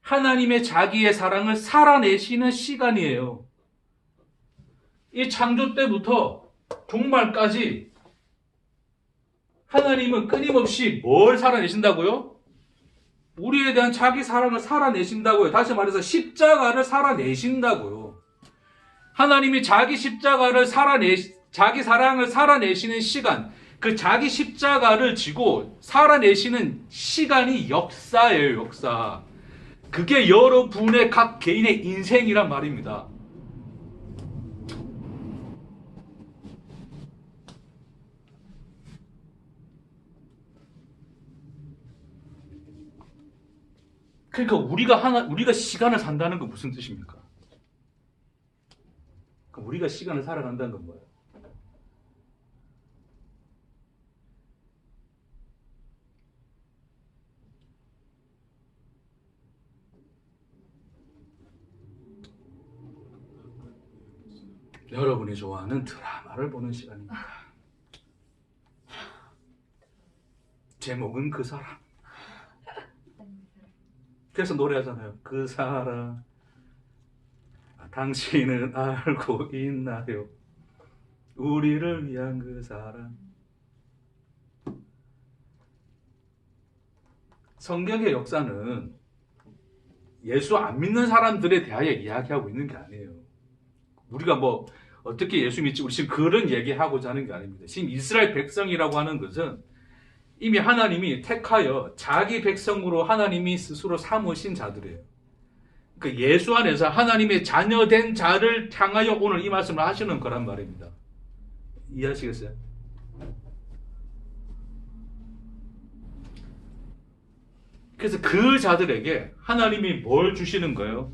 Speaker 1: 하나님의 자기의 사랑을 살아내시는 시간이에요. 이 창조 때부터 종말까지 하나님은 끊임없이 뭘 살아내신다고요? 우리에 대한 자기 사랑을 살아내신다고요. 다시 말해서 십자가를 살아내신다고요. 하나님이 자기 십자가를 자기 사랑을 살아내시는 시간, 그 자기 십자가를 지고 살아내시는 시간이 역사예요, 역사. 그게 여러분의 각 개인의 인생이란 말입니다. 그러니까 우리가 시간을 산다는 건 무슨 뜻입니까? 그럼 우리가 시간을 살아간다는 건 뭐예요? 여러분이 좋아하는 드라마를 보는 시간입니다. 제목은 그 사람. 그래서 노래하잖아요. 그 사람 당신은 알고 있나요? 우리를 위한 그 사람. 성경의 역사는 예수 안 믿는 사람들에 대하여 이야기하고 있는 게 아니에요. 우리가 뭐 어떻게 예수 믿지? 우리 지금 그런 얘기하고자 하는 게 아닙니다. 지금 이스라엘 백성이라고 하는 것은 이미 하나님이 택하여 자기 백성으로 하나님이 스스로 삼으신 자들이에요. 그 예수 안에서 하나님의 자녀된 자를 향하여 오늘 이 말씀을 하시는 거란 말입니다. 이해하시겠어요? 그래서 그 자들에게 하나님이 뭘 주시는 거예요?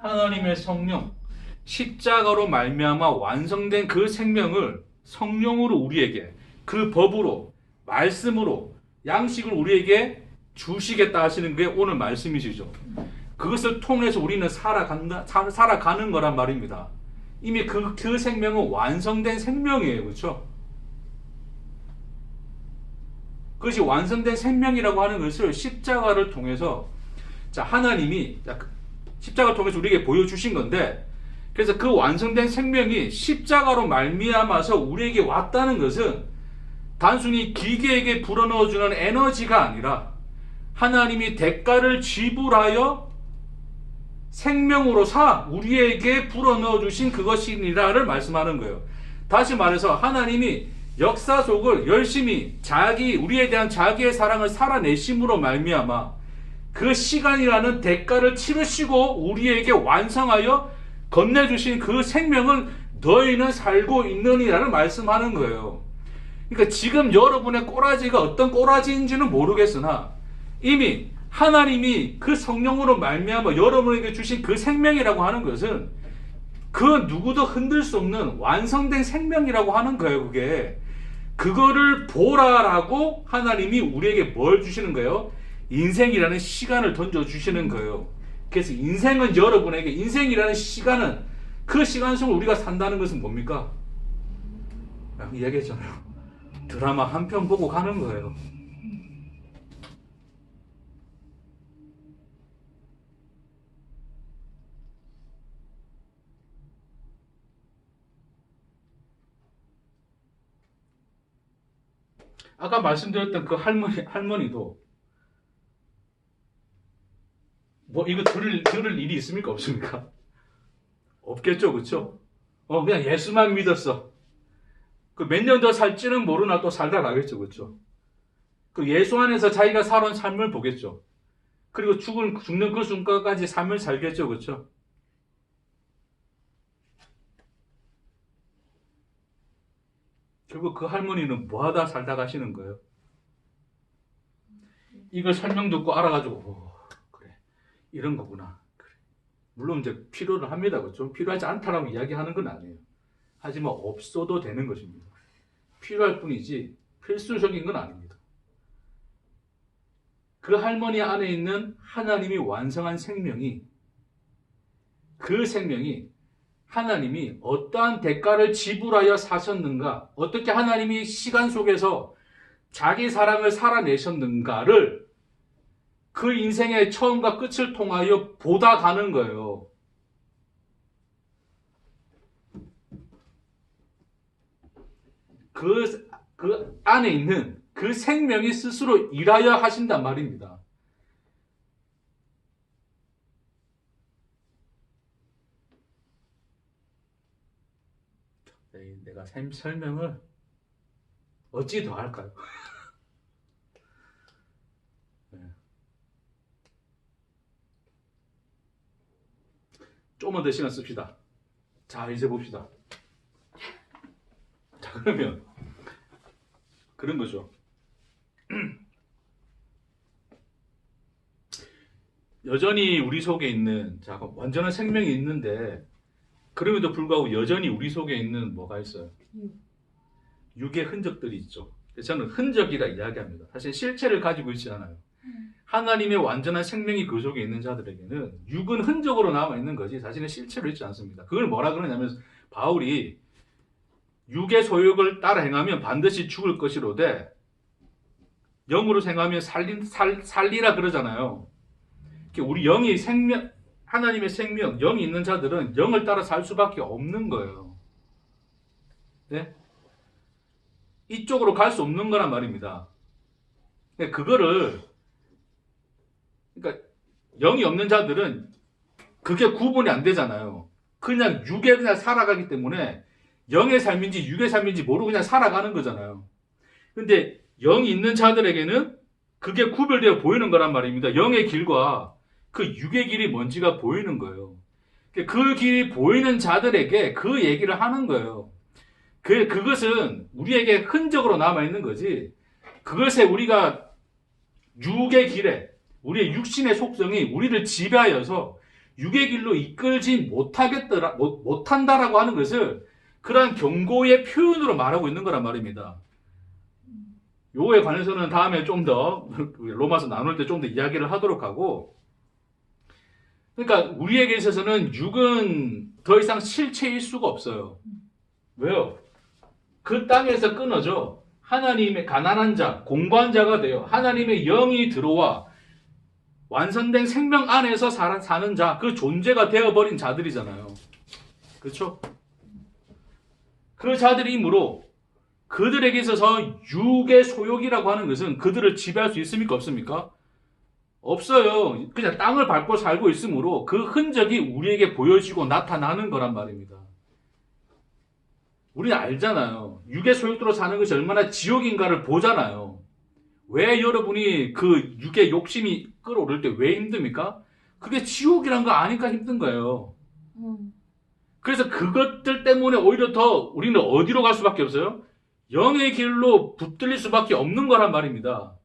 Speaker 1: 하나님의 성령, 십자가로 말미암아 완성된 그 생명을 성령으로 우리에게, 그 법으로, 말씀으로, 양식을 우리에게 주시겠다 하시는 게 오늘 말씀이시죠. 그것을 통해서 우리는 살아가는 거란 말입니다. 이미 그 생명은 완성된 생명이에요. 그렇죠? 그것이 완성된 생명이라고 하는 것을 십자가를 통해서 하나님이 십자가를 통해서 우리에게 보여주신 건데, 그래서 그 완성된 생명이 십자가로 말미암아서 우리에게 왔다는 것은 단순히 기계에게 불어넣어주는 에너지가 아니라 하나님이 대가를 지불하여 생명으로 우리에게 불어넣어주신 그것이니라를 말씀하는 거예요. 다시 말해서 하나님이 역사 속을 열심히 우리에 대한 자기의 사랑을 살아내심으로 말미암아 그 시간이라는 대가를 치르시고 우리에게 완성하여 건네주신 그 생명을 너희는 살고 있느니라를 말씀하는 거예요. 그러니까 지금 여러분의 꼬라지가 어떤 꼬라지인지는 모르겠으나 이미 하나님이 그 성령으로 말미암아 여러분에게 주신 그 생명이라고 하는 것은 그 누구도 흔들 수 없는 완성된 생명이라고 하는 거예요. 그거를 보라라고 하나님이 우리에게 뭘 주시는 거예요? 인생이라는 시간을 던져주시는 거예요. 그래서 여러분에게 인생이라는 시간은, 그 시간 속을 우리가 산다는 것은 뭡니까? 이야기했잖아요. 드라마 한 편 보고 가는 거예요. 아까 말씀드렸던 그 할머니도 뭐 이거 들을 일이 있습니까? 없습니까? 없겠죠, 그렇죠? 그냥 예수만 믿었어. 그 몇 년 더 살지는 모르나 또 살다 가겠죠, 그렇죠? 그 예수 안에서 자기가 살아온 삶을 보겠죠. 그리고 죽는 그 순간까지 삶을 살겠죠, 그렇죠? 결국 그 할머니는 뭐하다 살다 가시는 거예요? 이걸 설명 듣고 알아가지고 그래, 이런 거구나. 그래. 물론 이제 필요를 합니다. 그렇죠? 필요하지 않다라고 이야기하는 건 아니에요. 하지만 없어도 되는 것입니다. 필요할 뿐이지 필수적인 건 아닙니다. 그 할머니 안에 있는 하나님이 완성한 생명이, 그 생명이 하나님이 어떠한 대가를 지불하여 사셨는가, 어떻게 하나님이 시간 속에서 자기 사랑을 살아내셨는가를 그 인생의 처음과 끝을 통하여 보다 가는 거예요. 그 안에 있는 그 생명이 스스로 일하여 하신단 말입니다. 내가 설명을 어찌 더 할까요? 네. 조금만 더 시간 씁시다. 자, 이제 봅시다. 자, 그러면 그런 거죠. 여전히 우리 속에 있는, 완전한 생명이 있는데 그럼에도 불구하고 여전히 우리 속에 있는 뭐가 있어요? 육의 흔적들이 있죠. 저는 흔적이라 이야기합니다. 사실 실체를 가지고 있지 않아요. 하나님의 완전한 생명이 그 속에 있는 자들에게는 육은 흔적으로 남아있는 거지 사실은 실체로 있지 않습니다. 그걸 뭐라 그러냐면 바울이 육의 소욕을 따라 행하면 반드시 죽을 것이로되 영으로 생각하면 살리라 그러잖아요. 우리 영이 생명, 하나님의 생명, 영이 있는 자들은 영을 따라 살 수밖에 없는 거예요. 네? 이쪽으로 갈 수 없는 거란 말입니다. 그거를, 그러니까 영이 없는 자들은 그게 구분이 안 되잖아요. 그냥 육에 그냥 살아가기 때문에 영의 삶인지 육의 삶인지 모르고 그냥 살아가는 거잖아요. 근데 영이 있는 자들에게는 그게 구별되어 보이는 거란 말입니다. 영의 길과 그 육의 길이 뭔지가 보이는 거예요. 그 길이 보이는 자들에게 그 얘기를 하는 거예요. 그것은 우리에게 흔적으로 남아있는 거지, 그것에 우리가 육의 길에 우리의 육신의 속성이 우리를 지배하여서 육의 길로 이끌지 못한다라고 하는 것을 그러한 경고의 표현으로 말하고 있는 거란 말입니다. 요거에 관해서는 다음에 좀 더 로마서 나눌 때 좀 더 이야기를 하도록 하고, 그러니까 우리에게 있어서는 육은 더 이상 실체일 수가 없어요. 왜요? 그 땅에서 끊어져 하나님의 가난한 자, 공부한 자가 되어 하나님의 영이 들어와 완성된 생명 안에서 사는 자, 그 존재가 되어버린 자들이잖아요. 그렇죠? 그 자들이므로 그들에게 있어서 육의 소욕이라고 하는 것은 그들을 지배할 수 있습니까? 없습니까? 없어요. 그냥 땅을 밟고 살고 있으므로 그 흔적이 우리에게 보여지고 나타나는 거란 말입니다. 우리는 알잖아요. 육의 소욕대로 사는 것이 얼마나 지옥인가를 보잖아요. 왜 여러분이 그 육의 욕심이 끌어오를 때 왜 힘듭니까? 그게 지옥이란 거 아니까 힘든 거예요. 그래서 그것들 때문에 오히려 더 우리는 어디로 갈 수밖에 없어요? 영의 길로 붙들릴 수밖에 없는 거란 말입니다.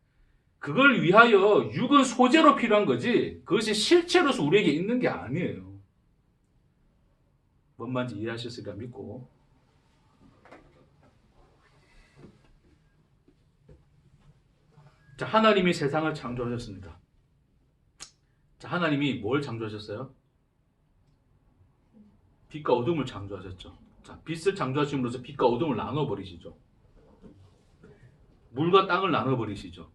Speaker 1: 그걸 위하여 육은 소재로 필요한 거지 그것이 실체로서 우리에게 있는 게 아니에요. 뭔 말인지 이해하셨을까 믿고. 자, 하나님이 세상을 창조하셨습니다. 자, 하나님이 뭘 창조하셨어요? 빛과 어둠을 창조하셨죠. 자, 빛을 창조하심으로써 빛과 어둠을 나눠버리시죠. 물과 땅을 나눠버리시죠.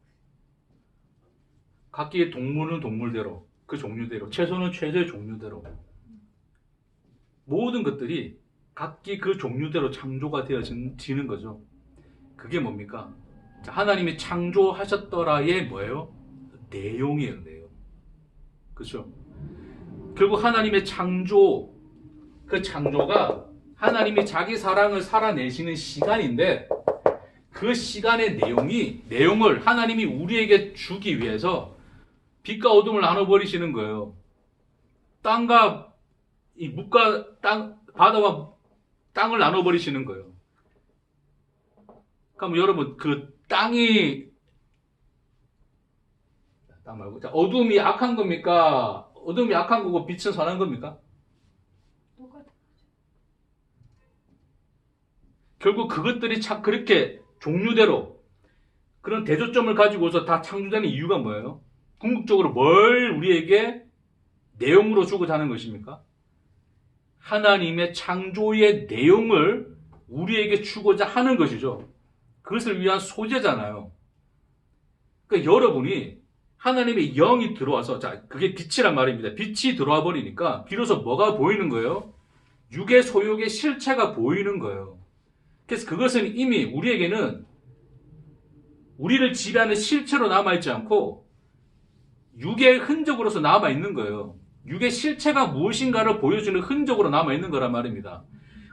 Speaker 1: 각기의 동물은 동물대로, 그 종류대로, 채소는 채소의 종류대로, 모든 것들이 각기 그 종류대로 창조가 되어지는 거죠. 그게 뭡니까? 자, 하나님이 창조하셨더라의 뭐예요? 내용이에요, 내용. 그렇죠? 결국 하나님의 창조, 그 창조가 하나님이 자기 사랑을 살아내시는 시간인데, 그 시간의 내용을 하나님이 우리에게 주기 위해서 빛과 어둠을 나눠버리시는 거예요. 땅과 이 묵과 땅, 바다와 땅을 나눠버리시는 거예요. 그럼 여러분, 그 땅이, 땅 말고, 자, 어둠이 악한 겁니까? 어둠이 악한 거고 빛은 선한 겁니까?
Speaker 4: 똑같아.
Speaker 1: 결국 그것들이 그렇게 종류대로 그런 대조점을 가지고서 다 창조되는 이유가 뭐예요? 궁극적으로 뭘 우리에게 내용으로 주고자 하는 것입니까? 하나님의 창조의 내용을 우리에게 주고자 하는 것이죠. 그것을 위한 소재잖아요. 그러니까 여러분이 하나님의 영이 들어와서, 자, 그게 빛이란 말입니다. 빛이 들어와 버리니까 비로소 뭐가 보이는 거예요? 육의 소욕의 실체가 보이는 거예요. 그래서 그것은 이미 우리에게는 우리를 지배하는 실체로 남아있지 않고 육의 흔적으로서 남아있는 거예요. 육의 실체가 무엇인가를 보여주는 흔적으로 남아있는 거란 말입니다.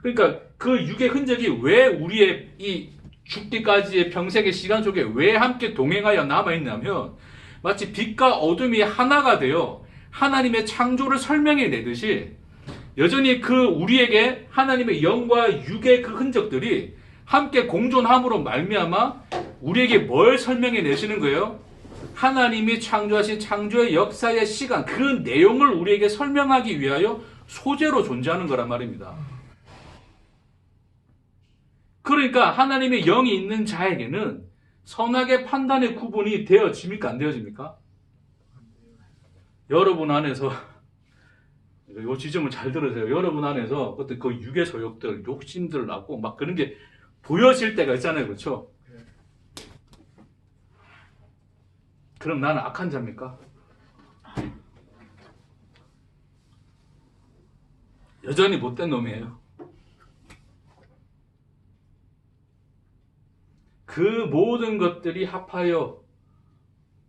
Speaker 1: 그러니까 그 육의 흔적이 왜 우리의 이 죽기까지의 평생의 시간 속에 왜 함께 동행하여 남아있냐면, 마치 빛과 어둠이 하나가 되어 하나님의 창조를 설명해 내듯이 여전히 그 우리에게 하나님의 영과 육의 그 흔적들이 함께 공존함으로 말미암아 우리에게 뭘 설명해 내시는 거예요? 하나님이 창조하신 창조의 역사의 시간, 그 내용을 우리에게 설명하기 위하여 소재로 존재하는 거란 말입니다. 그러니까 하나님의 영이 있는 자에게는 선악의 판단의 구분이 되어집니까? 안 되어집니까? 여러분 안에서 요 지점을 잘 들으세요. 여러분 안에서 어떤 그 육의 소욕들, 욕심들 낳고 막 그런 게 보여질 때가 있잖아요. 그렇죠? 그럼 나는 악한 자입니까? 여전히 못된 놈이에요. 그 모든 것들이 합하여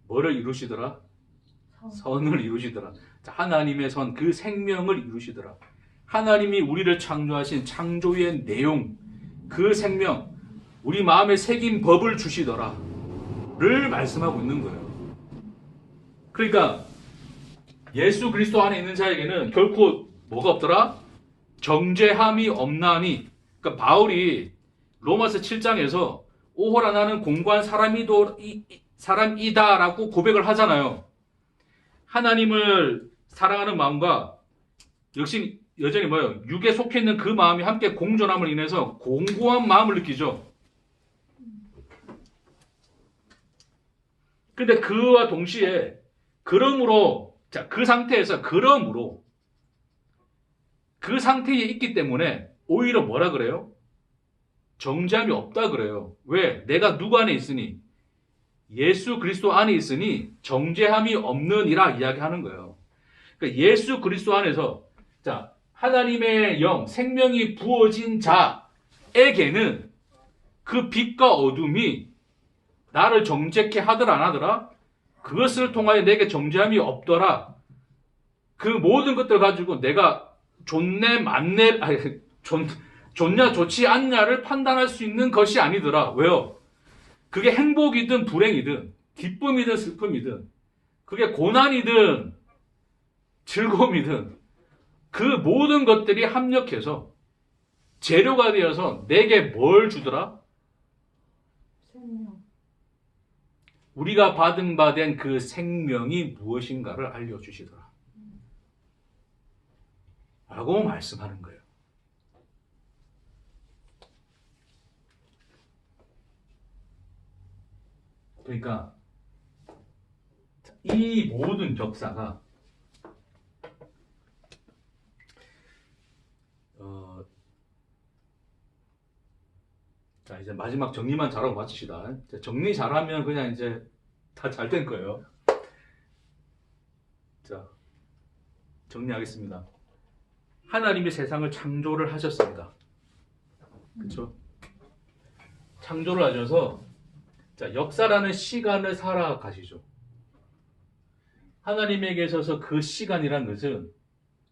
Speaker 1: 뭐를 이루시더라? 선을 이루시더라. 자, 하나님의 선, 그 생명을 이루시더라. 하나님이 우리를 창조하신 창조의 내용, 그 생명, 우리 마음에 새긴 법을 주시더라. 를 말씀하고 있는 거예요. 그러니까 예수 그리스도 안에 있는 자에게는 결코 뭐가 없더라? 정죄함이 없나니. 그러니까 바울이 로마서 7장에서 오호라 나는 공고한 사람이다라고 고백을 하잖아요. 하나님을 사랑하는 마음과 역시 여전히 뭐예요? 육에 속해 있는 그 마음이 함께 공존함을 인해서 공고한 마음을 느끼죠. 근데 그와 동시에 그러므로 자, 그 상태에서 그러므로 그 상태에 있기 때문에 오히려 뭐라 그래요? 정죄함이 없다 그래요. 왜? 내가 누구 안에 있으니? 예수 그리스도 안에 있으니 정죄함이 없느니라 이야기하는 거예요. 그러니까 예수 그리스도 안에서 자, 하나님의 영, 생명이 부어진 자에게는 그 빛과 어둠이 나를 정죄케 하더라 안 하더라? 그것을 통하여 내게 정죄함이 없더라. 그 모든 것들 가지고 내가 좋냐 좋지 않냐를 판단할 수 있는 것이 아니더라. 왜요? 그게 행복이든 불행이든 기쁨이든 슬픔이든 그게 고난이든 즐거움이든 그 모든 것들이 합력해서 재료가 되어서 내게 뭘 주더라?
Speaker 4: 생명.
Speaker 1: 우리가 받은 바 된 그 생명이 무엇인가를 알려주시더라. 라고 말씀하는 거예요. 그러니까 이 모든 역사가 자, 이제 마지막 정리만 잘하고 마칩시다. 정리 잘하면 그냥 이제 다 잘 된 거예요. 자, 정리하겠습니다. 하나님이 세상을 창조를 하셨습니다. 그렇죠? 창조를 하셔서 자, 역사라는 시간을 살아가시죠. 하나님에게 있어서 그 시간이란 것은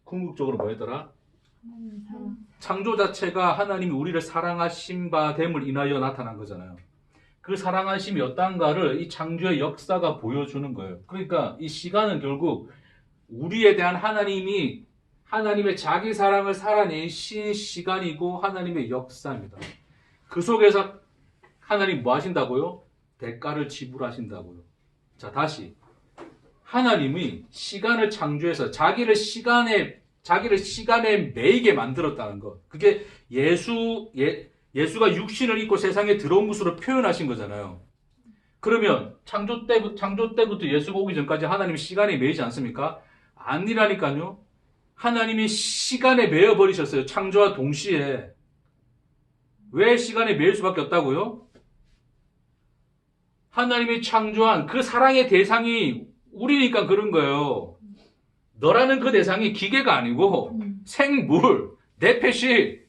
Speaker 1: 궁극적으로 뭐였더라?
Speaker 4: 하나님 사랑.
Speaker 1: 창조 자체가 하나님이 우리를 사랑하신 바 됨을 인하여 나타난 거잖아요. 그 사랑하심이 어떤가를 이 창조의 역사가 보여주는 거예요. 그러니까 이 시간은 결국 우리에 대한 하나님의 자기 사랑을 살아내신 시간이고 하나님의 역사입니다. 그 속에서 하나님 뭐 하신다고요? 대가를 지불하신다고요. 자, 다시 하나님이 시간을 창조해서 자기를 시간에 매이게 만들었다는 것. 그게 예수가 육신을 입고 세상에 들어온 것으로 표현하신 거잖아요. 그러면 창조 때부터 예수가 오기 전까지 하나님이 시간에 매이지 않습니까? 아니라니까요. 하나님이 시간에 매여 버리셨어요. 창조와 동시에. 왜 시간에 매일 수밖에 없다고요? 하나님이 창조한 그 사랑의 대상이 우리니까 그런 거예요. 너라는 그 대상이 기계가 아니고 생물, 네페시,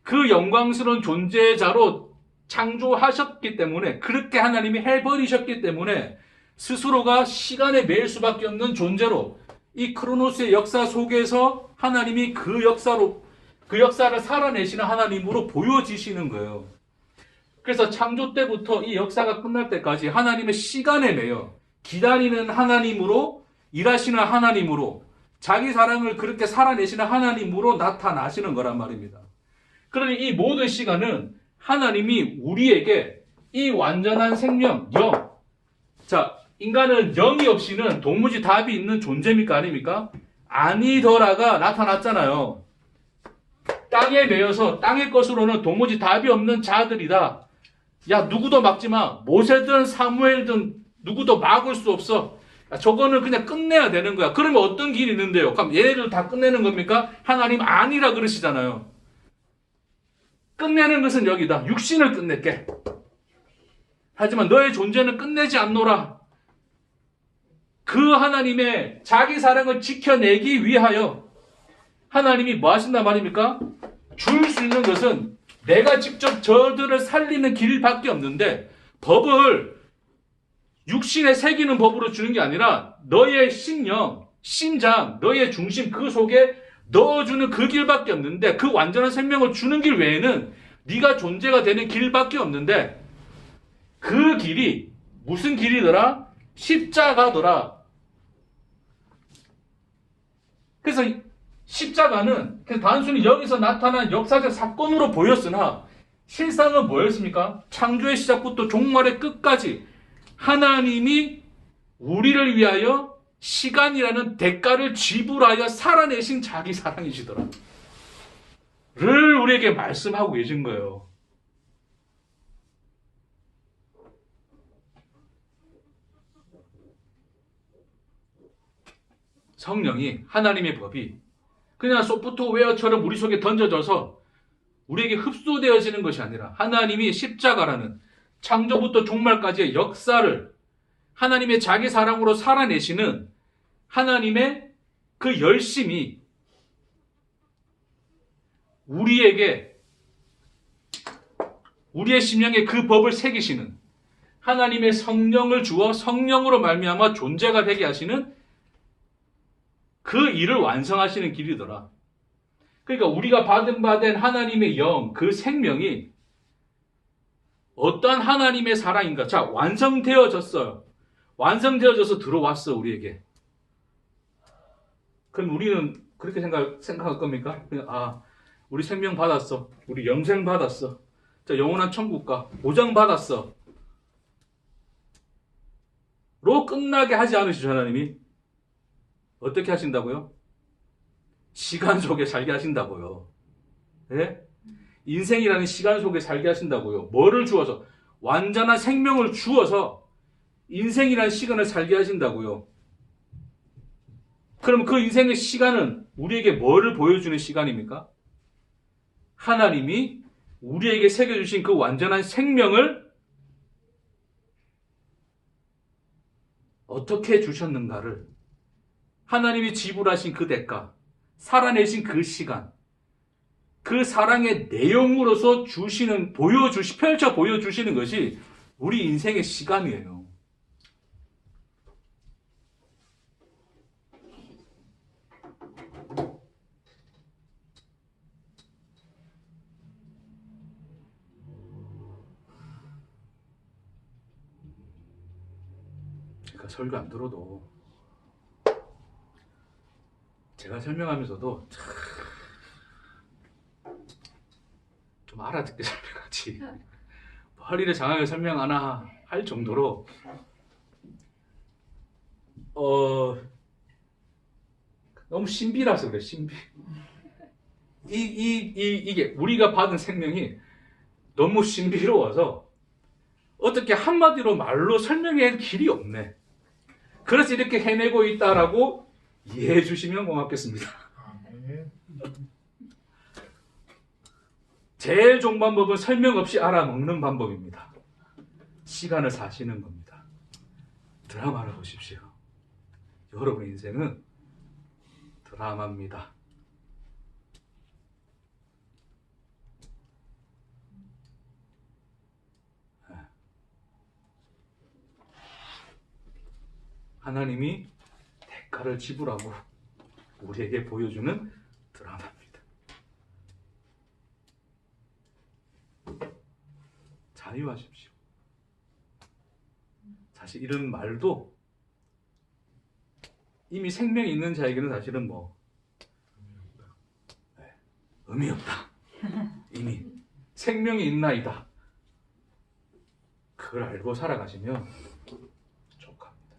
Speaker 1: 그 영광스러운 존재자로 창조하셨기 때문에 그렇게 하나님이 해버리셨기 때문에 스스로가 시간에 매일 수밖에 없는 존재로 이 크로노스의 역사 속에서 하나님이 그 역사를 살아내시는 하나님으로 보여지시는 거예요. 그래서 창조 때부터 이 역사가 끝날 때까지 하나님의 시간에 매여 기다리는 하나님으로 일하시는 하나님으로 자기 사랑을 그렇게 살아내시는 하나님으로 나타나시는 거란 말입니다. 그러니 이 모든 시간은 하나님이 우리에게 이 완전한 생명, 영. 자, 인간은 영이 없이는 도무지 답이 있는 존재입니까? 아닙니까? 아니더라가 나타났잖아요. 땅에 매여서 땅의 것으로는 도무지 답이 없는 자들이다. 야, 누구도 막지 마. 모세든 사무엘든 누구도 막을 수 없어. 저거는 그냥 끝내야 되는 거야. 그러면 어떤 길이 있는데요? 그럼 얘네들 다 끝내는 겁니까? 하나님 아니라 그러시잖아요. 끝내는 것은 여기다. 육신을 끝낼게. 하지만 너의 존재는 끝내지 않노라. 그 하나님의 자기 사랑을 지켜내기 위하여 하나님이 뭐 하신단 말입니까? 줄 수 있는 것은 내가 직접 저들을 살리는 길밖에 없는데 법을 육신에 새기는 법으로 주는 게 아니라 너의 심령, 심장, 너의 중심 그 속에 넣어주는 그 길밖에 없는데 그 완전한 생명을 주는 길 외에는 네가 존재가 되는 길밖에 없는데 그 길이 무슨 길이더라? 십자가더라. 그래서 십자가는 단순히 여기서 나타난 역사적 사건으로 보였으나 실상은 뭐였습니까? 창조의 시작부터 종말의 끝까지 하나님이 우리를 위하여 시간이라는 대가를 지불하여 살아내신 자기 사랑이시더라. 를 우리에게 말씀하고 계신 거예요. 성령이 하나님의 법이 그냥 소프트웨어처럼 우리 속에 던져져서 우리에게 흡수되어지는 것이 아니라 하나님이 십자가라는 창조부터 종말까지의 역사를 하나님의 자기 사랑으로 살아내시는 하나님의 그 열심이 우리에게 우리의 심령에 그 법을 새기시는 하나님의 성령을 주어 성령으로 말미암아 존재가 되게 하시는 그 일을 완성하시는 길이더라. 그러니까 우리가 받은 하나님의 영, 그 생명이 어떠한 하나님의 사랑인가? 자, 완성되어졌어요. 완성되어져서 들어왔어, 우리에게. 그럼 우리는 그렇게 생각할 겁니까? 그냥, 우리 생명 받았어. 우리 영생 받았어. 자, 영원한 천국 가. 보장 받았어. 로 끝나게 하지 않으시죠, 하나님이? 어떻게 하신다고요? 시간 속에 살게 하신다고요. 예? 인생이라는 시간 속에 살게 하신다고요. 뭐를 주어서? 완전한 생명을 주어서 인생이라는 시간을 살게 하신다고요. 그럼 그 인생의 시간은 우리에게 뭐를 보여주는 시간입니까? 하나님이 우리에게 새겨주신 그 완전한 생명을 어떻게 주셨는가를 하나님이 지불하신 그 대가, 살아내신 그 시간, 그 사랑의 내용으로서 펼쳐 보여주시는 것이 우리 인생의 시간이에요. 그러니까 설교 안 들어도 제가 설명하면서도 좀 알아듣게 설명하지 허리를 장하게 설명하나 할 정도로 너무 신비라서 그래. 신비. 이게 우리가 받은 생명이 너무 신비로워서 어떻게 한마디로 말로 설명할 길이 없네. 그래서 이렇게 해내고 있다라고 이해해 주시면 고맙겠습니다.
Speaker 2: 아멘.
Speaker 1: 제일 좋은 방법은 설명 없이 알아먹는 방법입니다. 시간을 사시는 겁니다. 드라마를 보십시오. 여러분 인생은 드라마입니다. 하나님이 대가를 지불하고 우리에게 보여주는 드라마입니다. 자유하십시오. 사실 이런 말도 이미 생명이 있는 자에게는 사실은 의미 없다. 이미 생명이 있나이다. 그걸 알고 살아가시면 족합니다.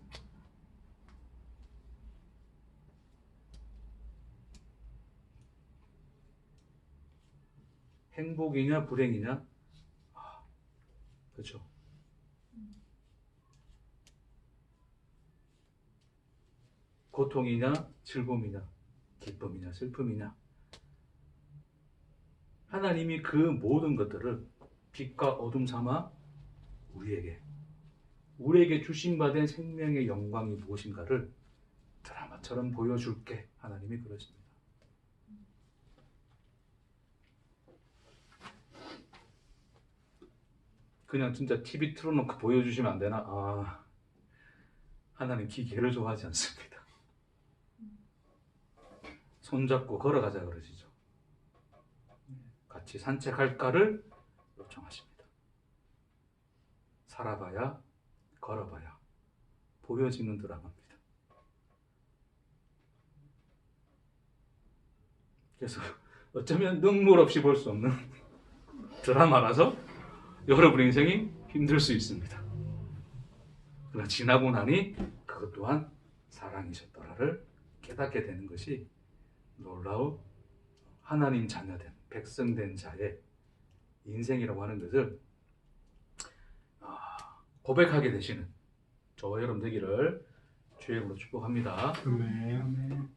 Speaker 1: 행복이냐 불행이냐? 그렇죠. 고통이냐 즐거움이냐 기쁨이냐 슬픔이냐, 하나님이 그 모든 것들을 빛과 어둠 삼아 우리에게 주신받은 생명의 영광이 무엇인가를 드라마처럼 보여줄게, 하나님이 그러십니다. 그냥 진짜 TV 틀어놓고 보여주시면 안 되나? 하나님 기계를 좋아하지 않습니다. 손잡고 걸어가자 그러시죠. 같이 산책할까를 요청하십니다. 살아봐야 걸어봐야 보여지는 드라마입니다. 그래서 어쩌면 눈물 없이 볼 수 없는 드라마라서 여러분 인생이 힘들 수 있습니다. 그러나 지나고 나니 그것 또한 사랑이셨더라를 깨닫게 되는 것이 놀라운 하나님 자녀된 백성된 자의 인생이라고 하는 것을 고백하게 되시는 저와 여러분 되기를 주의 이름으로 축복합니다.
Speaker 2: 아멘.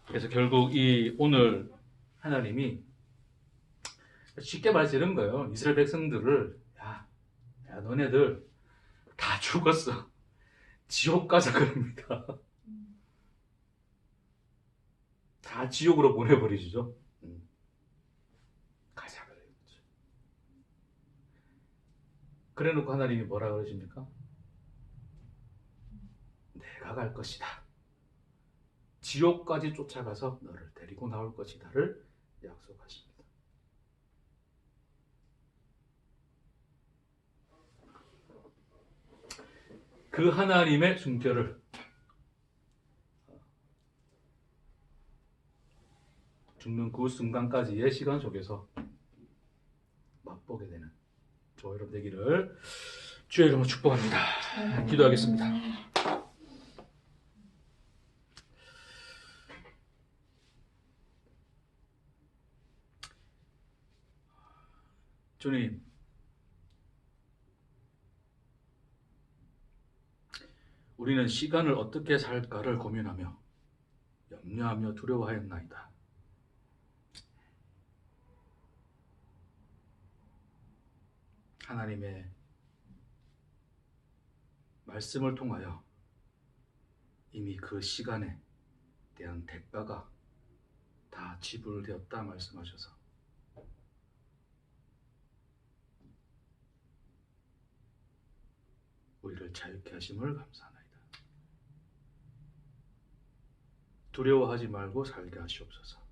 Speaker 1: 그래서 결국 이 오늘 하나님이 쉽게 말해서 이런 거예요. 이스라엘 백성들을 야 너네들 다 죽었어. 지옥 가자 그럽니다. 다 지옥으로 보내버리시죠. 가자 그래요. 그래놓고 하나님이 뭐라 그러십니까? 내가 갈 것이다. 지옥까지 쫓아가서 너를 데리고 나올 것이다를 약속하십니다. 그 하나님의 순결을 죽는 그 순간까지의 시간 속에서 맛보게 되는 저와 여러분 되기를 주의 이름으로 축복합니다. 기도하겠습니다. 주님, 우리는 시간을 어떻게 살까를 고민하며 염려하며 두려워하였나이다. 하나님의 말씀을 통하여 이미 그 시간에 대한 대가가 다 지불되었다 말씀하셔서 우리를 자유케 하심을 감사하나이다. 두려워하지 말고 살게 하시옵소서.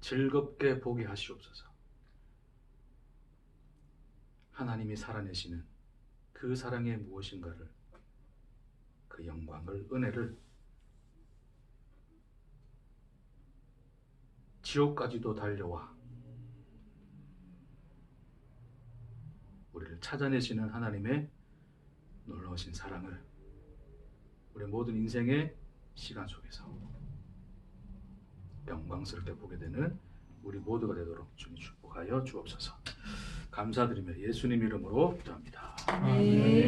Speaker 1: 즐겁게 보게 하시옵소서. 하나님이 살아내시는 그 사랑의 무엇인가를, 그 영광을, 은혜를 지옥까지도 달려와 우리를 찾아내시는 하나님의 놀라우신 사랑을 우리 모든 인생의 시간 속에서 영광스럽게 보게 되는 우리 모두가 되도록 주님 축복하여 주옵소서. 감사드리며 예수님 이름으로 기도합니다.
Speaker 2: 아멘.